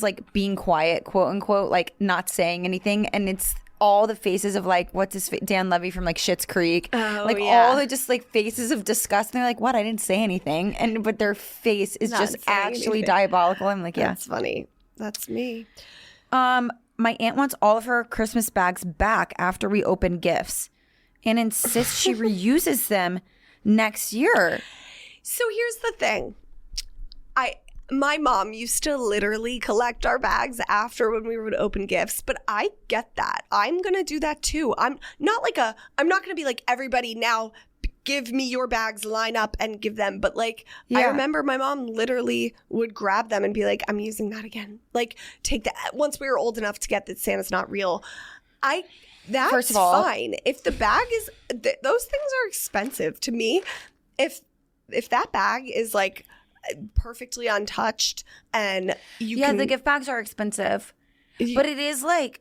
[SPEAKER 1] like being quiet, quote unquote, like not saying anything, and it's all the faces of like Dan Levy from like Schitt's Creek,
[SPEAKER 2] Oh,
[SPEAKER 1] like
[SPEAKER 2] yeah.
[SPEAKER 1] all the just like faces of disgust. And they're like, "What? I didn't say anything," but their face is
[SPEAKER 2] Not
[SPEAKER 1] just
[SPEAKER 2] saying
[SPEAKER 1] actually
[SPEAKER 2] anything.
[SPEAKER 1] diabolical. I'm like, yeah.
[SPEAKER 2] That's funny. That's me.
[SPEAKER 1] My aunt wants all of her Christmas bags back after we open gifts, and insists she reuses them next year.
[SPEAKER 2] So here's the thing. My mom used to literally collect our bags after when we would open gifts, but I get that. I'm going to do that too. I'm not going to be like, everybody now give me your bags, line up and give them. But like, I
[SPEAKER 1] Yeah.
[SPEAKER 2] remember my mom literally would grab them and be like, I'm using that again. Like take that. Once we were old enough to get that Santa's not real. That's
[SPEAKER 1] First of all-
[SPEAKER 2] fine. If the bag is, those things are expensive to me. If that bag is like perfectly untouched and
[SPEAKER 1] The gift bags are expensive, but it is like,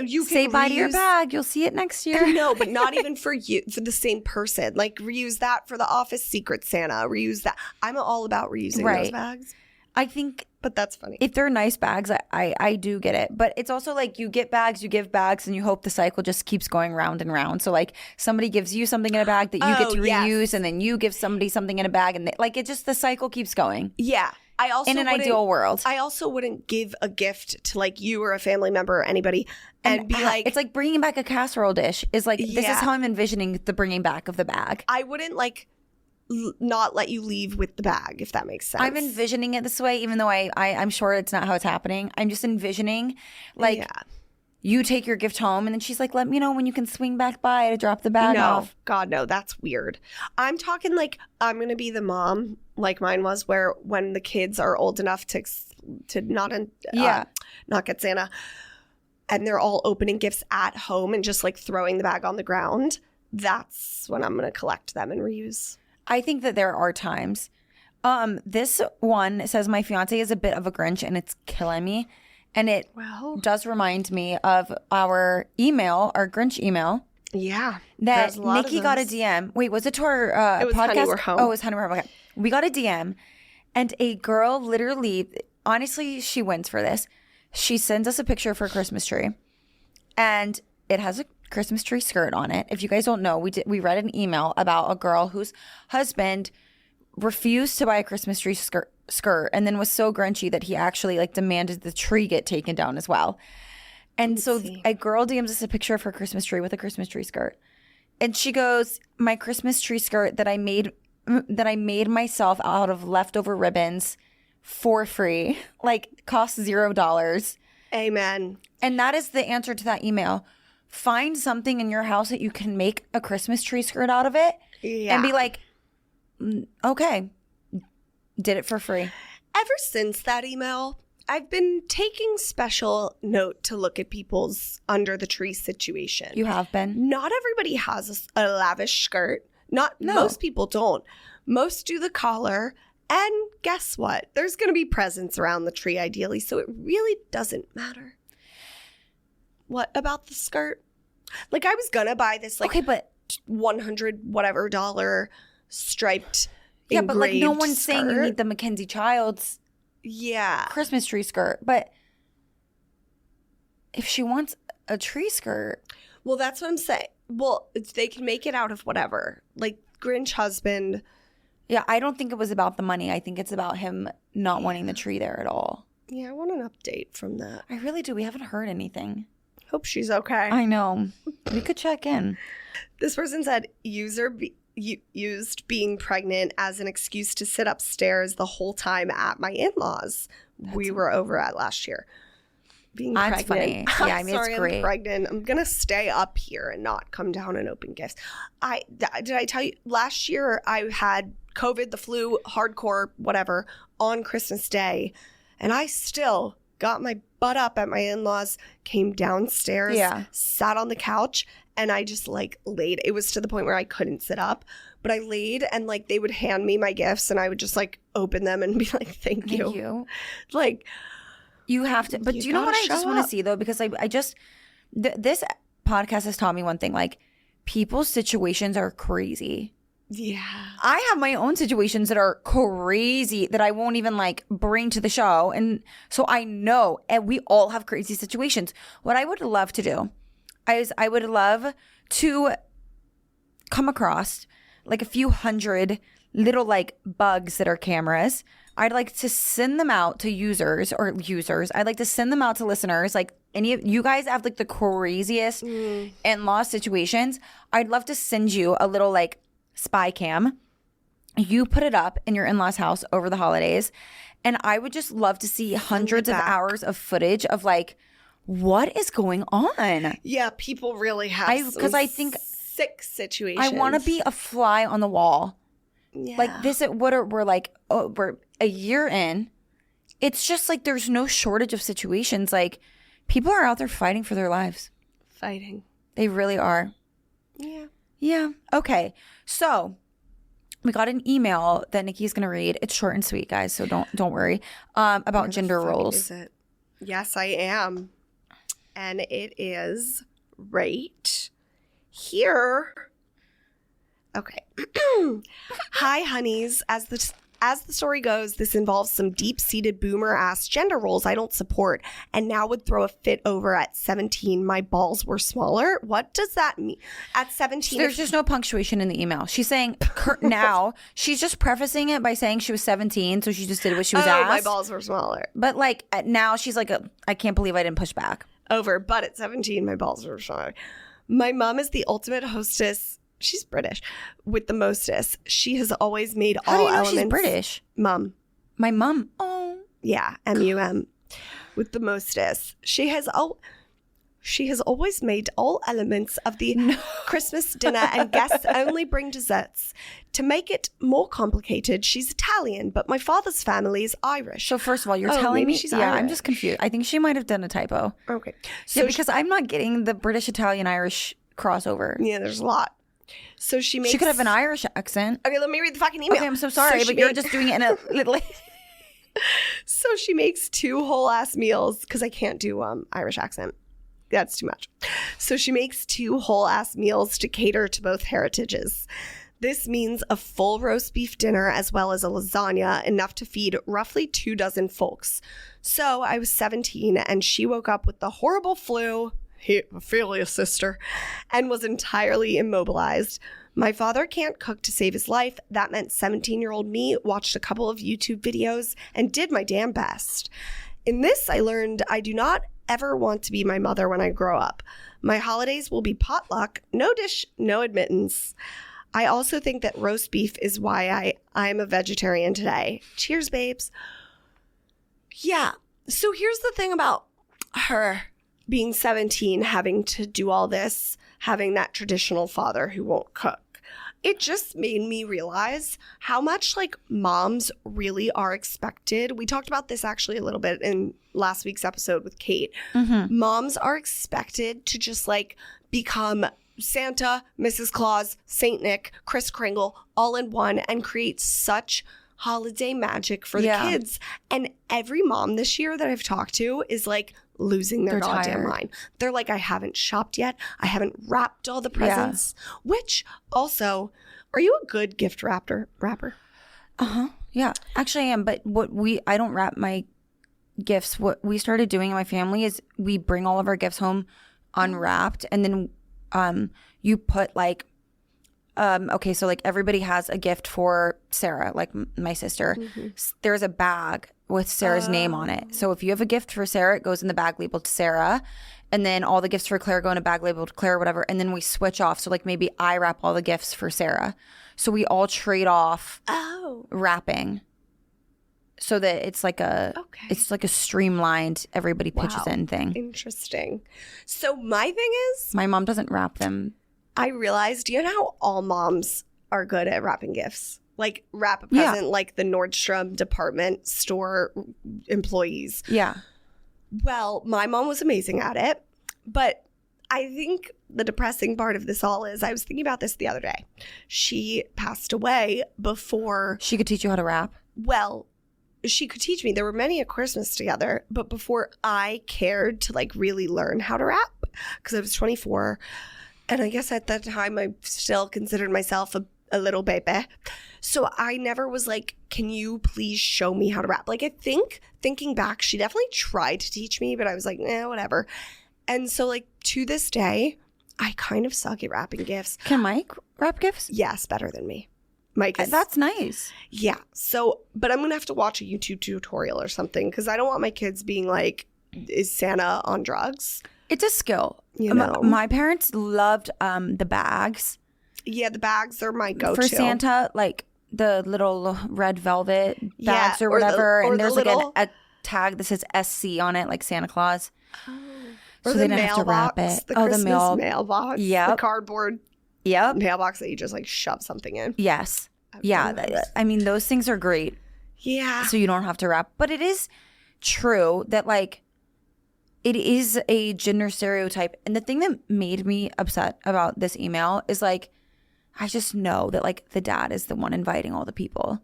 [SPEAKER 2] you can
[SPEAKER 1] say bye to your
[SPEAKER 2] reuse-
[SPEAKER 1] bag. You'll see it next year.
[SPEAKER 2] No, but not even for you, for the same person. Like reuse that for the office Secret Santa. Reuse that. I'm all about reusing those
[SPEAKER 1] Right.
[SPEAKER 2] bags.
[SPEAKER 1] I think
[SPEAKER 2] But that's funny.
[SPEAKER 1] if they're nice bags, I do get it. But it's also like you get bags, you give bags, and you hope the cycle just keeps going round and round. So like somebody gives you something in a bag that you get to reuse, and then you give somebody something in a bag, and like it just the cycle keeps going.
[SPEAKER 2] Yeah. I also
[SPEAKER 1] in an ideal world.
[SPEAKER 2] I also wouldn't give a gift to like you or a family member or anybody and be like,
[SPEAKER 1] it's like bringing back a casserole dish is like, this is
[SPEAKER 2] Yeah.
[SPEAKER 1] how I'm envisioning the bringing back of the bag.
[SPEAKER 2] I wouldn't like not let you leave with the bag, if that makes sense.
[SPEAKER 1] I'm envisioning it this way, even though I'm sure it's not how it's happening. I'm just envisioning like
[SPEAKER 2] Yeah.
[SPEAKER 1] you take your gift home and then she's like, let me know when you can swing back by to drop the bag off.
[SPEAKER 2] God, no, that's weird. I'm talking like I'm going to be the mom like mine was, where when the kids are old enough to not get Santa, and they're all opening gifts at home and just like throwing the bag on the ground, that's when I'm going to collect them and reuse.
[SPEAKER 1] I think that there are times. This one says my fiance is a bit of a Grinch and it's killing me. And it does remind me of our email, our Grinch email.
[SPEAKER 2] Yeah.
[SPEAKER 1] That Nikki got a DM. Wait, was it to our
[SPEAKER 2] it was
[SPEAKER 1] podcast?
[SPEAKER 2] Honey, We're Home.
[SPEAKER 1] Oh, it was Honey, We're Home. Okay. We got a DM and a girl literally, honestly, she wins for this. She sends us a picture of her Christmas tree and it has a Christmas tree skirt on it. If you guys don't know, we read an email about a girl whose husband refused to buy a Christmas tree skirt and then was so grinchy that he actually like demanded the tree get taken down as well. And so a girl DMs us a picture of her Christmas tree with a Christmas tree skirt. And she goes, my Christmas tree skirt that I made myself out of leftover ribbons for free, like cost $0.
[SPEAKER 2] Amen.
[SPEAKER 1] And that is the answer to that email. Find something in your house that you can make a Christmas tree skirt out of it and be like, okay, did it for free.
[SPEAKER 2] Ever since that email, I've been taking special note to look at people's under the tree situation.
[SPEAKER 1] You have been?
[SPEAKER 2] Not everybody has a lavish skirt. Most people don't. Most do the collar. And guess what? There's going to be presents around the tree ideally, so it really doesn't matter. What about the skirt? Like I was going to buy this like
[SPEAKER 1] but
[SPEAKER 2] $100 whatever dollar striped
[SPEAKER 1] but like no one's
[SPEAKER 2] skirt.
[SPEAKER 1] saying you need the Mackenzie Childs Christmas tree skirt. But if she wants a tree skirt.
[SPEAKER 2] Well, that's what I'm saying. Well, they can make it out of whatever. Like Grinch husband.
[SPEAKER 1] Yeah, I don't think it was about the money. I think it's about him not wanting the tree there at all.
[SPEAKER 2] Yeah, I want an update from that.
[SPEAKER 1] I really do. We haven't heard anything.
[SPEAKER 2] Hope she's okay.
[SPEAKER 1] I know. We could check in.
[SPEAKER 2] This person said used being pregnant as an excuse to sit upstairs the whole time at my in-laws we were over at last year. Being
[SPEAKER 1] That's
[SPEAKER 2] pregnant.
[SPEAKER 1] funny. Yeah, I mean,
[SPEAKER 2] sorry,
[SPEAKER 1] it's great.
[SPEAKER 2] I'm pregnant. I'm going to stay up here and not come down and open gifts. Did I tell you last year I had COVID, the flu, hardcore, whatever, on Christmas Day. And I still got my butt up at my in-laws, came downstairs, sat on the couch, and I just like laid. It was to the point where I couldn't sit up, but I laid and like they would hand me my gifts and I would just like open them and be like, thank you.
[SPEAKER 1] Thank you.
[SPEAKER 2] Like,
[SPEAKER 1] you have to, but do you know what I just want to see though? Because I just, this podcast has taught me one thing, like people's situations are crazy.
[SPEAKER 2] Yeah.
[SPEAKER 1] I have my own situations that are crazy that I won't even like bring to the show. And so I know, and we all have crazy situations. What I would love to do is I would love to come across like a few hundred little like bugs that are cameras. I'd like to send them out to users. I'd like to send them out to listeners. Like any of you guys have like the craziest in-law situations. I'd love to send you a little like spy cam. You put it up in your in-laws house over the holidays. And I would just love to see hundreds of hours of footage of like, what is going on?
[SPEAKER 2] Yeah, people really have
[SPEAKER 1] because I think
[SPEAKER 2] sick situations.
[SPEAKER 1] I want to be a fly on the wall.
[SPEAKER 2] Yeah.
[SPEAKER 1] Like this, we're like, we're a year in. It's just like there's no shortage of situations. Like people are out there fighting for their lives.
[SPEAKER 2] Fighting.
[SPEAKER 1] They really are.
[SPEAKER 2] Yeah.
[SPEAKER 1] Yeah. Okay. So we got an email that Nikki's gonna read. It's short and sweet, guys. So don't worry. About gender roles.
[SPEAKER 2] Is it? Yes, I am. And it is right here. Okay. Hi, honeys. As As the story goes, this involves some deep-seated boomer-ass gender roles I don't support and now would throw a fit over. At 17, my balls were smaller. What does that mean? At 17...
[SPEAKER 1] There's just no punctuation in the email. She's saying now, she's just prefacing it by saying she was 17, so she just did what she was asked.
[SPEAKER 2] My balls were smaller.
[SPEAKER 1] But like now she's like, I can't believe I didn't push back.
[SPEAKER 2] Over, but at 17, my balls were smaller. My mom is the ultimate hostess. She's British with the mostest. She has always made
[SPEAKER 1] How
[SPEAKER 2] all
[SPEAKER 1] do you know
[SPEAKER 2] elements.
[SPEAKER 1] she's British?
[SPEAKER 2] Mum.
[SPEAKER 1] My mom. Oh.
[SPEAKER 2] Yeah, MUM. With the mostest. She has always made all elements of the Christmas dinner, and guests only bring desserts. To make it more complicated, she's Italian, but my father's family is Irish.
[SPEAKER 1] So first of all, you're telling me
[SPEAKER 2] she's
[SPEAKER 1] I'm
[SPEAKER 2] Irish.
[SPEAKER 1] just confused. I think she might have done a typo.
[SPEAKER 2] Okay.
[SPEAKER 1] So because I'm not getting the British, Italian, Irish crossover.
[SPEAKER 2] Yeah, there's a lot. So she
[SPEAKER 1] could have an Irish accent.
[SPEAKER 2] Okay, let me read the fucking email.
[SPEAKER 1] Okay, I'm so sorry, but you're just doing it in a little...
[SPEAKER 2] So she makes 2 whole ass meals, because I can't do Irish accent. That's too much. So she makes 2 whole ass meals to cater to both heritages. This means a full roast beef dinner as well as a lasagna, enough to feed roughly 24 folks. So I was 17 and she woke up with the horrible flu, Ophelia sister, and was entirely immobilized. My father can't cook to save his life. That meant 17-year-old me watched a couple of YouTube videos and did my damn best. In this, I learned I do not ever want to be my mother when I grow up. My holidays will be potluck, no dish, no admittance. I also think that roast beef is why I'm a vegetarian today. Cheers, babes. Yeah. So here's the thing about her being 17, having to do all this, having that traditional father who won't cook. It just made me realize how much like moms really are expected. We talked about this actually a little bit in last week's episode with Kate. Mm-hmm. Moms are expected to just like become Santa, Mrs. Claus, Saint Nick, Kris Kringle, all in one, and create such holiday magic for the kids. And every mom this year that I've talked to is like losing their goddamn mind. They're like, I haven't shopped yet. I haven't wrapped all the presents. Yeah. Which also, are you a good gift rapper?
[SPEAKER 1] Uh-huh. Yeah, actually I am. But I don't wrap my gifts. What we started doing in my family is we bring all of our gifts home unwrapped, and then you put like, okay, so like everybody has a gift for Sarah, like my sister. Mm-hmm. There's a bag with Sarah's name on it. So if you have a gift for Sarah, it goes in the bag labeled to Sarah. And then all the gifts for Claire go in a bag labeled to Claire or whatever. And then we switch off. So like maybe I wrap all the gifts for Sarah. So we all trade off wrapping. So that it's like a streamlined, everybody pitches in thing.
[SPEAKER 2] Interesting. So my thing is,
[SPEAKER 1] my mom doesn't wrap them.
[SPEAKER 2] I realized, you know how all moms are good at wrapping gifts? Like wrap a present like the Nordstrom department store employees.
[SPEAKER 1] Yeah.
[SPEAKER 2] Well, my mom was amazing at it. But I think the depressing part of this all is, I was thinking about this the other day. She passed away before.
[SPEAKER 1] She could teach you how to wrap?
[SPEAKER 2] Well, she could teach me. There were many a Christmas together, but before I cared to like really learn how to wrap, because I was 24. And I guess at that time, I still considered myself a little baby. So I never was like, can you please show me how to wrap? Like, I think thinking back, she definitely tried to teach me, but I was like, whatever. And so like to this day, I kind of suck at wrapping gifts.
[SPEAKER 1] Can Mike wrap gifts?
[SPEAKER 2] Yes, better than me. Mike is.
[SPEAKER 1] That's nice.
[SPEAKER 2] Yeah. So, but I'm going to have to watch a YouTube tutorial or something, because I don't want my kids being like, is Santa on drugs?
[SPEAKER 1] It's a skill.
[SPEAKER 2] You know?
[SPEAKER 1] My parents loved the bags.
[SPEAKER 2] Yeah, the bags are my go-to.
[SPEAKER 1] For Santa, like the little red velvet bags or whatever. And there's like a tag that says SC on it, like Santa Claus.
[SPEAKER 2] Oh.
[SPEAKER 1] So they didn't have to wrap it.
[SPEAKER 2] The Christmas mailbox.
[SPEAKER 1] Yeah.
[SPEAKER 2] The cardboard mailbox that you just like shove something in.
[SPEAKER 1] Yes. I mean, those things are great.
[SPEAKER 2] Yeah.
[SPEAKER 1] So you don't have to wrap. But it is true that like it is a gender stereotype. And the thing that made me upset about this email is like, I just know that like the dad is the one inviting all the people.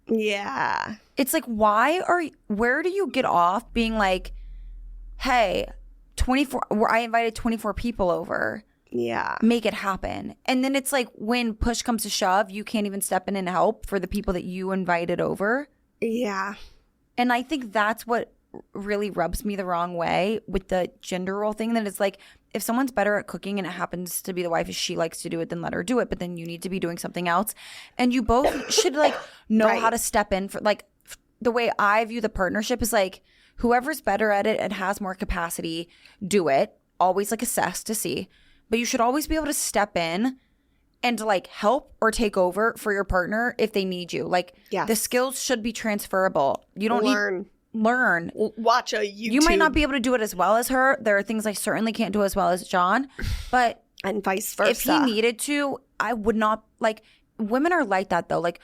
[SPEAKER 2] Yeah.
[SPEAKER 1] It's like, where do you get off being like, hey, I invited 24 people over.
[SPEAKER 2] Yeah.
[SPEAKER 1] make it happen. And then it's like when push comes to shove, you can't even step in and help for the people that you invited over.
[SPEAKER 2] Yeah.
[SPEAKER 1] And I think that's what really rubs me the wrong way with the gender role thing, that it's like, if someone's better at cooking and it happens to be the wife, if she likes to do it, then let her do it. But then you need to be doing something else. And you both should like know
[SPEAKER 2] Right.
[SPEAKER 1] how to step in for like the way I view the partnership is like whoever's better at it and has more capacity, do it. Always like assess to see. But you should always be able to step in and to like help or take over for your partner if they need you. Like
[SPEAKER 2] Yes.
[SPEAKER 1] the skills should be transferable. You don't
[SPEAKER 2] Learn.
[SPEAKER 1] learn.
[SPEAKER 2] Watch a YouTube.
[SPEAKER 1] You might not be able to do it as well as her. There are things I certainly can't do as well as John. But
[SPEAKER 2] and vice versa.
[SPEAKER 1] if he needed to, I would not like women are like that though. Like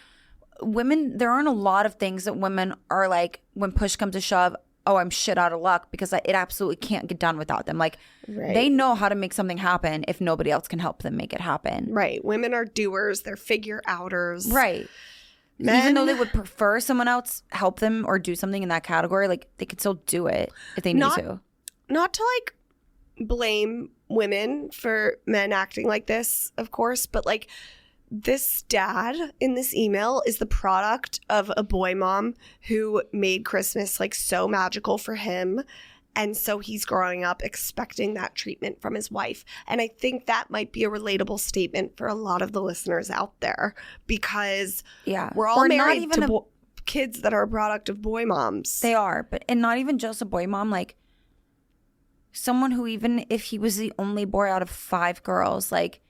[SPEAKER 1] women, there aren't a lot of things that women are like when push comes to shove, oh, I'm shit out of luck because it absolutely can't get done without them. Like
[SPEAKER 2] Right.
[SPEAKER 1] they know how to make something happen if nobody else can help them make it happen.
[SPEAKER 2] Right. Women are doers. They're figure outers.
[SPEAKER 1] Right.
[SPEAKER 2] Men-
[SPEAKER 1] Even though they would prefer someone else help them or do something in that category, like they could still do it if they need to.
[SPEAKER 2] Not to like blame women for men acting like this, of course, but like this dad in this email is the product of a boy mom who made Christmas like so magical for him. And so he's growing up expecting that treatment from his wife. And I think that might be a relatable statement for a lot of the listeners out there because
[SPEAKER 1] Yeah.
[SPEAKER 2] we're all
[SPEAKER 1] Or not
[SPEAKER 2] married
[SPEAKER 1] even
[SPEAKER 2] to kids that are a product of boy moms.
[SPEAKER 1] They are, and not even just a boy mom, like someone who, even if he was the only boy out of 5 girls, like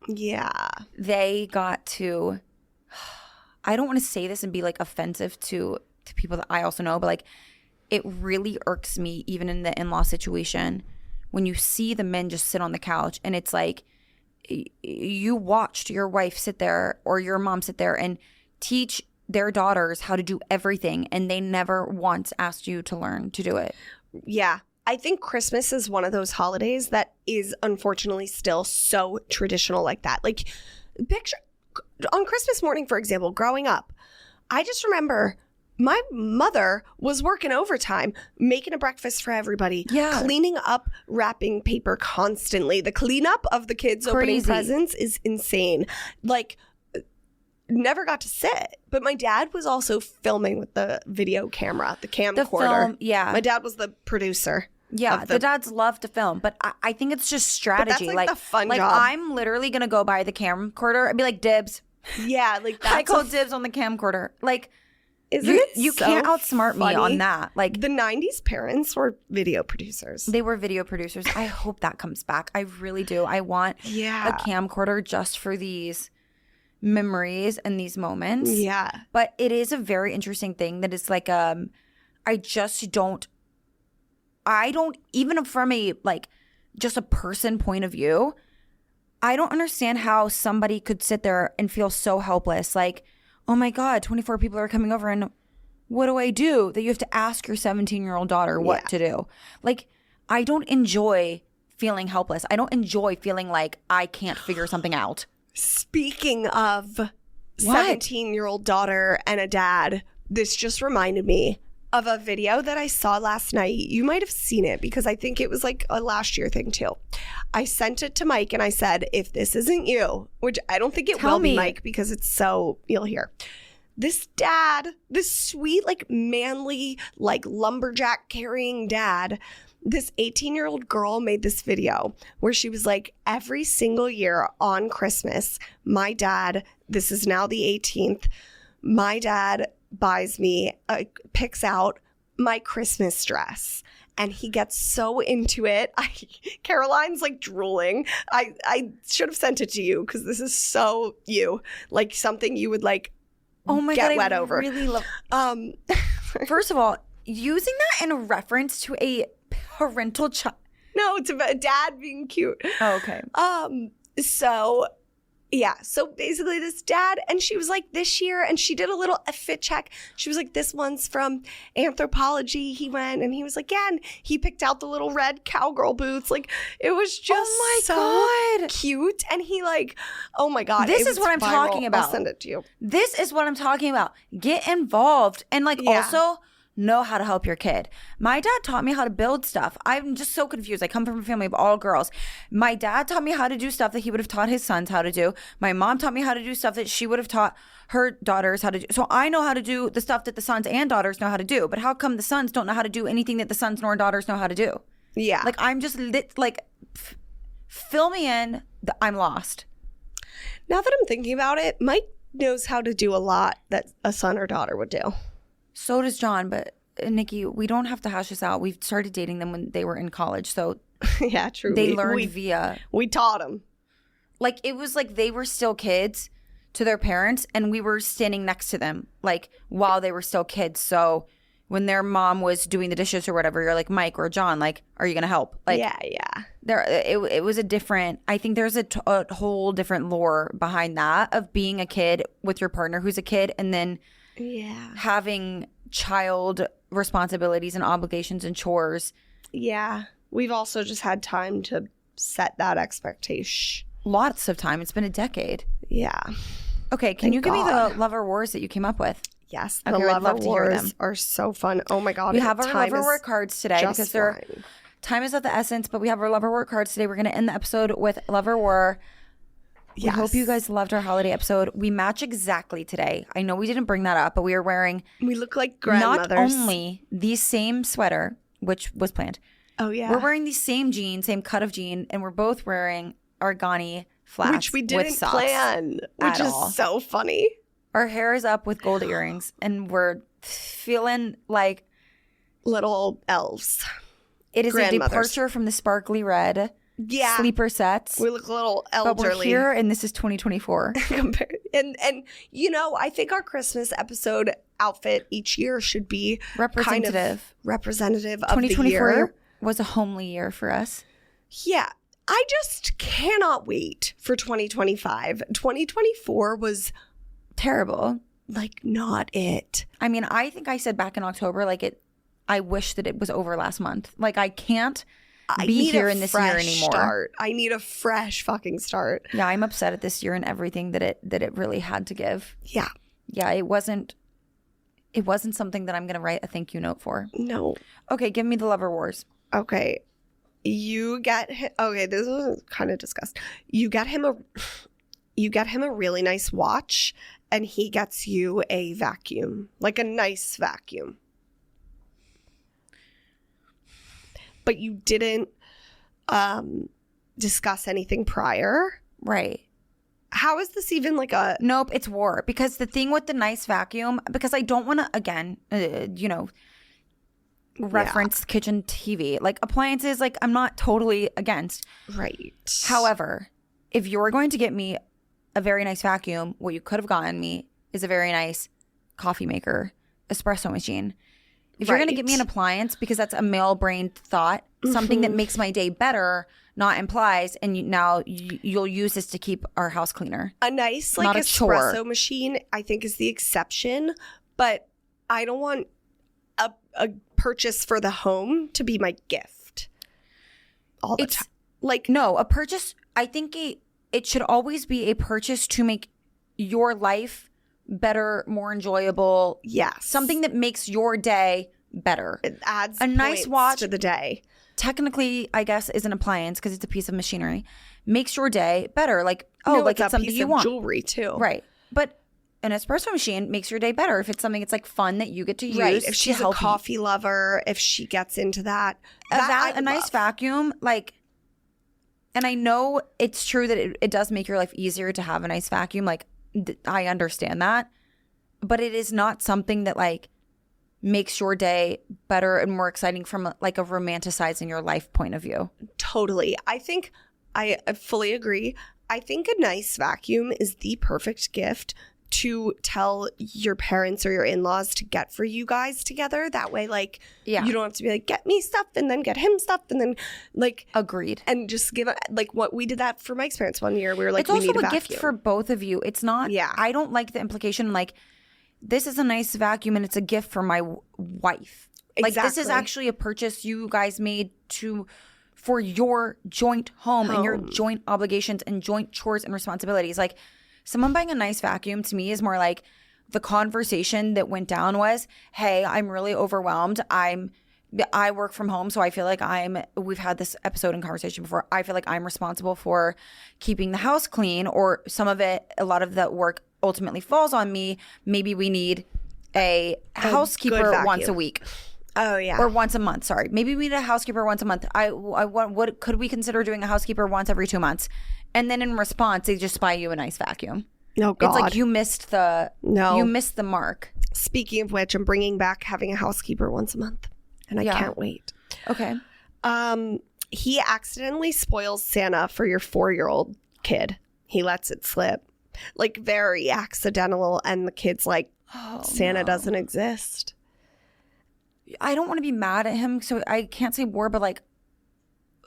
[SPEAKER 2] Yeah.
[SPEAKER 1] they got to, I don't want to say this and be like offensive to people that I also know, but like it really irks me even in the in-law situation when you see the men just sit on the couch and it's like you watched your wife sit there or your mom sit there and teach their daughters how to do everything and they never once asked you to learn to do it.
[SPEAKER 2] Yeah. I think Christmas is one of those holidays that is unfortunately still so traditional like that. Like picture on Christmas morning, for example, growing up, I just remember my mother was working overtime, making a breakfast for everybody, cleaning up wrapping paper constantly. The cleanup of the kids opening presents is insane. Like, never got to sit. But my dad was also filming with the video camera, the camcorder.
[SPEAKER 1] Yeah.
[SPEAKER 2] My dad was the producer.
[SPEAKER 1] Yeah, the dads love to film, but I think it's just strategy.
[SPEAKER 2] But that's like the fun job.
[SPEAKER 1] I'm literally gonna go buy the camcorder and be like, dibs.
[SPEAKER 2] Yeah, like that's
[SPEAKER 1] I call dibs on the camcorder. Like,
[SPEAKER 2] isn't it
[SPEAKER 1] you
[SPEAKER 2] so
[SPEAKER 1] can't outsmart
[SPEAKER 2] funny?
[SPEAKER 1] me on that. Like
[SPEAKER 2] the 90s parents were video producers.
[SPEAKER 1] They were video producers. I hope that comes back. I really do. I want a camcorder just for these memories and these moments.
[SPEAKER 2] Yeah.
[SPEAKER 1] But it is a very interesting thing that it's like I just don't even from a like just a person point of view, I don't understand how somebody could sit there and feel so helpless. Like, oh my God, 24 people are coming over and what do I do? That you have to ask your 17-year-old daughter what to do. Like, I don't enjoy feeling helpless. I don't enjoy feeling like I can't figure something out.
[SPEAKER 2] Speaking of 17-year-old daughter and a dad, this just reminded me of a video that I saw last night. You might have seen it because I think it was like a last year thing too. I sent it to Mike and I said, if this isn't you, which I don't think it will be, Mike, because it's so, you'll hear. This dad, this sweet, like manly, like lumberjack carrying dad, this 18-year-old girl made this video where she was like, every single year on Christmas, my dad, this is now the 18th, my dad buys me, picks out my Christmas dress. And he gets so into it. Caroline's like drooling. I should have sent it to you because this is so you. Like something you would like get wet over.
[SPEAKER 1] I really love First of all, using that in a reference to a parental child.
[SPEAKER 2] No, it's about a dad being cute.
[SPEAKER 1] Oh, okay.
[SPEAKER 2] So yeah. So basically this dad, and she was like this year, and she did a little fit check. She was like, this one's from Anthropology. He went and he was like, yeah, and he picked out the little red cowgirl boots. Like it was just so cute. And he like, oh my God.
[SPEAKER 1] This is what I'm talking about.
[SPEAKER 2] I'll send it to you.
[SPEAKER 1] This is what I'm talking about. Get involved. And like also know how to help your kid. My dad taught me how to build stuff. I'm just so confused. I come from a family of all girls. My dad taught me how to do stuff that he would have taught his sons how to do. My mom taught me how to do stuff that she would have taught her daughters how to do. So I know how to do the stuff that the sons and daughters know how to do. But how come the sons don't know how to do anything that the sons nor daughters know how to do?
[SPEAKER 2] Yeah.
[SPEAKER 1] Like, I'm just fill me in. I'm lost.
[SPEAKER 2] Now that I'm thinking about it, Mike knows how to do a lot that a son or daughter would do.
[SPEAKER 1] So does John, but Nikki, we don't have to hash this out. We've started dating them when they were in college, so
[SPEAKER 2] yeah, true.
[SPEAKER 1] They learned via.
[SPEAKER 2] We taught them.
[SPEAKER 1] Like, it was like they were still kids to their parents, and we were standing next to them, like, while they were still kids. So when their mom was doing the dishes or whatever, you're like, Mike or John, like, are you gonna help? Like,
[SPEAKER 2] yeah.
[SPEAKER 1] It was a different. I think there's a whole different lore behind that of being a kid with your partner who's a kid, and then having child responsibilities and obligations and chores.
[SPEAKER 2] Yeah. We've also just had time to set that expectation.
[SPEAKER 1] Lots of time. It's been a decade.
[SPEAKER 2] Yeah.
[SPEAKER 1] Okay, can you give me the lover wars that you came up with?
[SPEAKER 2] Yes,
[SPEAKER 1] Okay,
[SPEAKER 2] the
[SPEAKER 1] I'd love
[SPEAKER 2] lover
[SPEAKER 1] to hear them.
[SPEAKER 2] wars are so fun. Oh my God.
[SPEAKER 1] We have our lover war cards today because
[SPEAKER 2] flying.
[SPEAKER 1] time is of the essence, but we have our lover war cards today. We're going to end the episode with lover war. We hope you guys loved our holiday episode. We match exactly today. I know we didn't bring that up, but we are wearing
[SPEAKER 2] We look like grandmothers.
[SPEAKER 1] not only the same sweater, which was planned.
[SPEAKER 2] Oh yeah.
[SPEAKER 1] We're wearing the same jean, same cut of jean, and we're both wearing Argani flats,
[SPEAKER 2] which we didn't
[SPEAKER 1] with socks
[SPEAKER 2] plan, which is
[SPEAKER 1] all.
[SPEAKER 2] so funny.
[SPEAKER 1] Our hair is up with gold earrings, and we're feeling like
[SPEAKER 2] Little elves.
[SPEAKER 1] it is a
[SPEAKER 2] Grandmothers.
[SPEAKER 1] departure from the sparkly red
[SPEAKER 2] Yeah.
[SPEAKER 1] sleeper sets.
[SPEAKER 2] We look a little
[SPEAKER 1] But we're
[SPEAKER 2] elderly.
[SPEAKER 1] here, and this is 2024.
[SPEAKER 2] And you know, I think our Christmas episode outfit each year should be
[SPEAKER 1] Representative.
[SPEAKER 2] kind of representative of the
[SPEAKER 1] 2024
[SPEAKER 2] year.
[SPEAKER 1] was a homely year for us.
[SPEAKER 2] Yeah. I just cannot wait for 2025. 2024 was
[SPEAKER 1] Terrible.
[SPEAKER 2] like not it.
[SPEAKER 1] I mean, I think I said back in October, I wish that it was over last month. Like, I can't
[SPEAKER 2] I
[SPEAKER 1] be
[SPEAKER 2] need
[SPEAKER 1] here
[SPEAKER 2] a
[SPEAKER 1] in this year
[SPEAKER 2] fresh
[SPEAKER 1] anymore.
[SPEAKER 2] Start. I need a fresh fucking start.
[SPEAKER 1] Yeah, I'm upset at this year and everything that it really had to give.
[SPEAKER 2] Yeah.
[SPEAKER 1] Yeah, it wasn't something that I'm going to write a thank you note for.
[SPEAKER 2] No.
[SPEAKER 1] Okay, give me the lover wars.
[SPEAKER 2] Okay. You get him. Okay, this was kind of discussed. You get him a really nice watch, and he gets you a vacuum, like a nice vacuum. But you didn't discuss anything prior.
[SPEAKER 1] Right.
[SPEAKER 2] How is this even like a...
[SPEAKER 1] Nope, it's war. Because the thing with the nice vacuum, because I don't want to, again, reference kitchen TV. Like, appliances, like, I'm not totally against.
[SPEAKER 2] Right.
[SPEAKER 1] However, if you're going to get me a very nice vacuum, what you could have gotten me is a very nice coffee maker, espresso machine. If you're going to get me an appliance, because that's a male-brained thought, something that makes my day better, not implies, and you'll use this to keep our house cleaner.
[SPEAKER 2] A nice,
[SPEAKER 1] Not
[SPEAKER 2] like,
[SPEAKER 1] a chore.
[SPEAKER 2] espresso machine, I think, is the exception. But I don't want a purchase for the home to be my gift all the time. Like,
[SPEAKER 1] No, a purchase, I think it should always be a purchase to make your life better, more enjoyable.
[SPEAKER 2] yes.
[SPEAKER 1] Something that makes your day better.
[SPEAKER 2] It adds
[SPEAKER 1] a nice
[SPEAKER 2] points
[SPEAKER 1] watch
[SPEAKER 2] to the day.
[SPEAKER 1] Technically, I guess, is an appliance because it's a piece of machinery. Makes your day better. Like,
[SPEAKER 2] No,
[SPEAKER 1] like
[SPEAKER 2] a
[SPEAKER 1] it's something
[SPEAKER 2] piece
[SPEAKER 1] you
[SPEAKER 2] of
[SPEAKER 1] want.
[SPEAKER 2] jewelry too.
[SPEAKER 1] Right. But an espresso machine makes your day better if it's something it's like fun that you get to use.
[SPEAKER 2] Right. If she's
[SPEAKER 1] to
[SPEAKER 2] a
[SPEAKER 1] help
[SPEAKER 2] coffee lover, if she gets into that,
[SPEAKER 1] a nice vacuum, like, and I know it's true that it does make your life easier to have a nice vacuum. Like, I understand that, but it is not something that like makes your day better and more exciting from like a romanticizing your life point of view.
[SPEAKER 2] Totally. I think I fully agree. I think a nice vacuum is the perfect gift to tell your parents or your in-laws to get for you guys together. That way, like,
[SPEAKER 1] Yeah.
[SPEAKER 2] you don't have to be like, get me stuff and then get him stuff and then like,
[SPEAKER 1] Agreed.
[SPEAKER 2] and just give it, like, what we did that for Mike's parents one year. We were like,
[SPEAKER 1] It's
[SPEAKER 2] we
[SPEAKER 1] also
[SPEAKER 2] need a
[SPEAKER 1] a
[SPEAKER 2] vacuum.
[SPEAKER 1] gift for both of you. It's not.
[SPEAKER 2] Yeah.
[SPEAKER 1] I don't like the implication like this is a nice vacuum and it's a gift for my wife. Like, this is
[SPEAKER 2] Exactly.
[SPEAKER 1] actually a purchase you guys made for your joint home and your joint obligations and joint chores and responsibilities. Like, someone buying a nice vacuum to me is more like the conversation that went down was, hey, I'm really overwhelmed. I work from home, so I feel like we've had this episode and conversation before. I feel like I'm responsible for keeping the house clean, or a lot of that work ultimately falls on me. Maybe we need a housekeeper once a week.
[SPEAKER 2] Oh, yeah.
[SPEAKER 1] Or once a month, sorry. Maybe we need a housekeeper once a month. What could we consider doing a housekeeper once every 2 months? And then in response, they just buy you a nice vacuum.
[SPEAKER 2] Oh, God.
[SPEAKER 1] It's like you missed the mark.
[SPEAKER 2] Speaking of which, I'm bringing back having a housekeeper once a month. And I can't wait.
[SPEAKER 1] Okay.
[SPEAKER 2] He accidentally spoils Santa for your 4-year-old kid. He lets it slip. Like, very accidental. And the kid's like, Santa doesn't exist.
[SPEAKER 1] I don't want to be mad at him, so I can't say more, but like,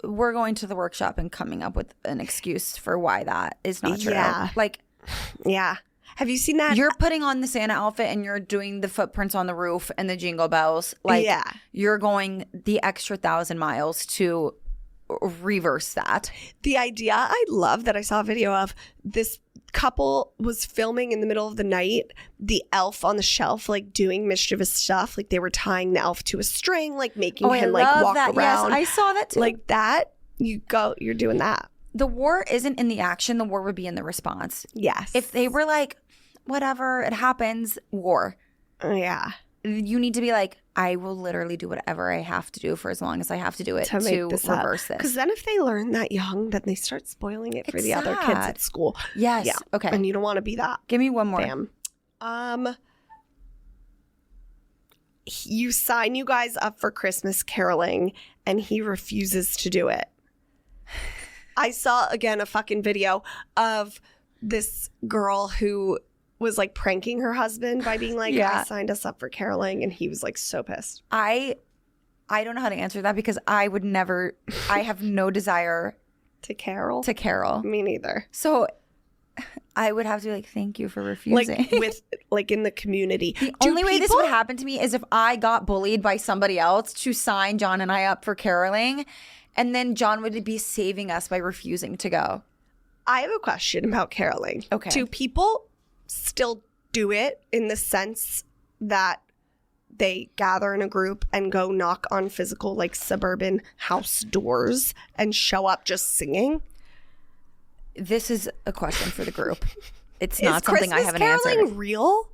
[SPEAKER 1] we're going to the workshop and coming up with an excuse for why that is not true.
[SPEAKER 2] Yeah.
[SPEAKER 1] Like,
[SPEAKER 2] yeah. Have you seen that?
[SPEAKER 1] You're putting on the Santa outfit and you're doing the footprints on the roof and the jingle bells. Like, you're going the extra 1,000 miles to reverse that.
[SPEAKER 2] The idea I love that I saw a video of, this couple was filming in the middle of the night, the elf on the shelf, like doing mischievous stuff. Like they were tying the elf to a string, like making him like walk around.
[SPEAKER 1] Yes, I saw that too.
[SPEAKER 2] Like that, you're doing that.
[SPEAKER 1] The war isn't in the action. The war would be in the response.
[SPEAKER 2] Yes.
[SPEAKER 1] If they were like, whatever, it happens, war.
[SPEAKER 2] Yeah.
[SPEAKER 1] You need to be like, I will literally do whatever I have to do for as long as I have to do it to reverse this.
[SPEAKER 2] Because then if they learn that young, then they start spoiling it for the other kids at school.
[SPEAKER 1] Yes.
[SPEAKER 2] Yeah.
[SPEAKER 1] Okay.
[SPEAKER 2] And you don't want to be that.
[SPEAKER 1] Give me one more.
[SPEAKER 2] Bam. You sign you guys up for Christmas caroling and he refuses to do it. I saw, again, a fucking video of this girl who was like pranking her husband by being like, I signed us up for caroling, and he was like so pissed.
[SPEAKER 1] I don't know how to answer that because I would never, I have no desire
[SPEAKER 2] to carol. Me neither.
[SPEAKER 1] So I would have to be like, thank you for refusing.
[SPEAKER 2] Like in the community.
[SPEAKER 1] The only way this would happen to me is if I got bullied by somebody else to sign John and I up for caroling, and then John would be saving us by refusing to go.
[SPEAKER 2] I have a question about caroling.
[SPEAKER 1] Okay.
[SPEAKER 2] Do people still do it in the sense that they gather in a group and go knock on physical, like, suburban house doors and show up just singing?
[SPEAKER 1] This is a question for the group. It's not something
[SPEAKER 2] Christmas
[SPEAKER 1] I have an answer.
[SPEAKER 2] Is caroling real?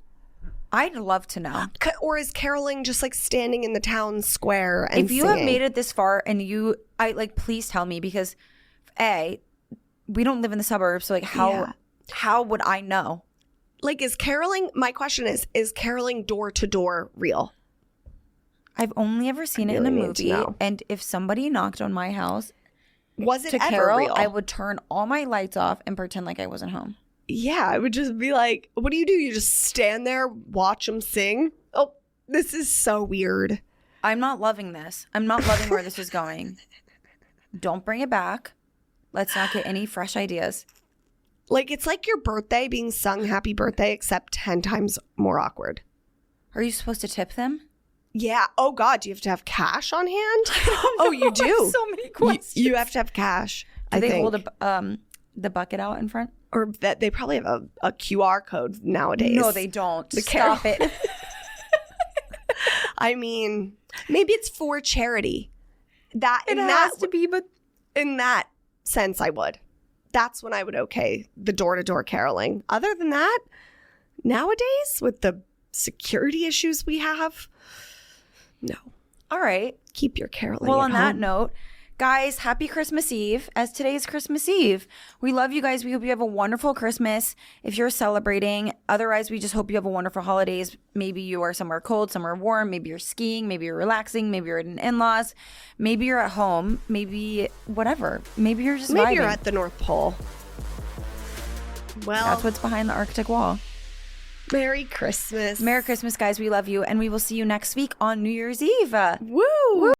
[SPEAKER 1] I'd love to know.
[SPEAKER 2] Or is caroling just like standing in the town square and
[SPEAKER 1] if you
[SPEAKER 2] singing?
[SPEAKER 1] have made it this far and please tell me, because we don't live in the suburbs, so like how would I know?
[SPEAKER 2] Like, is caroling, my question is caroling door to door real?
[SPEAKER 1] I've only ever seen it in a movie, and if somebody knocked on my house
[SPEAKER 2] was it
[SPEAKER 1] to
[SPEAKER 2] ever
[SPEAKER 1] carol,
[SPEAKER 2] real?
[SPEAKER 1] I would turn all my lights off and pretend like I wasn't home.
[SPEAKER 2] Yeah, I would just be like, what do? You just stand there, watch them sing? Oh, this is so weird.
[SPEAKER 1] I'm not loving this. I'm not loving where this is going. Don't bring it back. Let's not get any fresh ideas.
[SPEAKER 2] Like, it's like your birthday being sung happy birthday, except 10 times more awkward.
[SPEAKER 1] Are you supposed to tip them?
[SPEAKER 2] Yeah. Oh, God. Do you have to have cash on hand? Oh, you do?
[SPEAKER 1] I have so many questions.
[SPEAKER 2] You have to have cash.
[SPEAKER 1] Do they hold the bucket out in front?
[SPEAKER 2] Or that they probably have a QR code nowadays.
[SPEAKER 1] No, they don't. Stop it.
[SPEAKER 2] I mean, maybe it's for charity.
[SPEAKER 1] It has to be, but
[SPEAKER 2] in that sense, I would. That's when I would the door-to-door caroling. Other than that, nowadays, with the security issues we have, no.
[SPEAKER 1] All right.
[SPEAKER 2] Keep your caroling
[SPEAKER 1] Well,
[SPEAKER 2] at
[SPEAKER 1] on
[SPEAKER 2] home.
[SPEAKER 1] that note, guys, happy Christmas Eve, as today is Christmas Eve. We love you guys. We hope you have a wonderful Christmas if you're celebrating. Otherwise, we just hope you have a wonderful holidays. Maybe you are somewhere cold, somewhere warm. Maybe you're skiing. Maybe you're relaxing. Maybe you're at an in-laws. Maybe you're at home. Maybe whatever. Maybe you're just
[SPEAKER 2] Maybe
[SPEAKER 1] vibing.
[SPEAKER 2] you're at the North Pole. Well,
[SPEAKER 1] that's what's behind the Arctic Wall.
[SPEAKER 2] Merry Christmas.
[SPEAKER 1] Merry Christmas, guys. We love you. And we will see you next week on New Year's Eve.
[SPEAKER 2] Woo!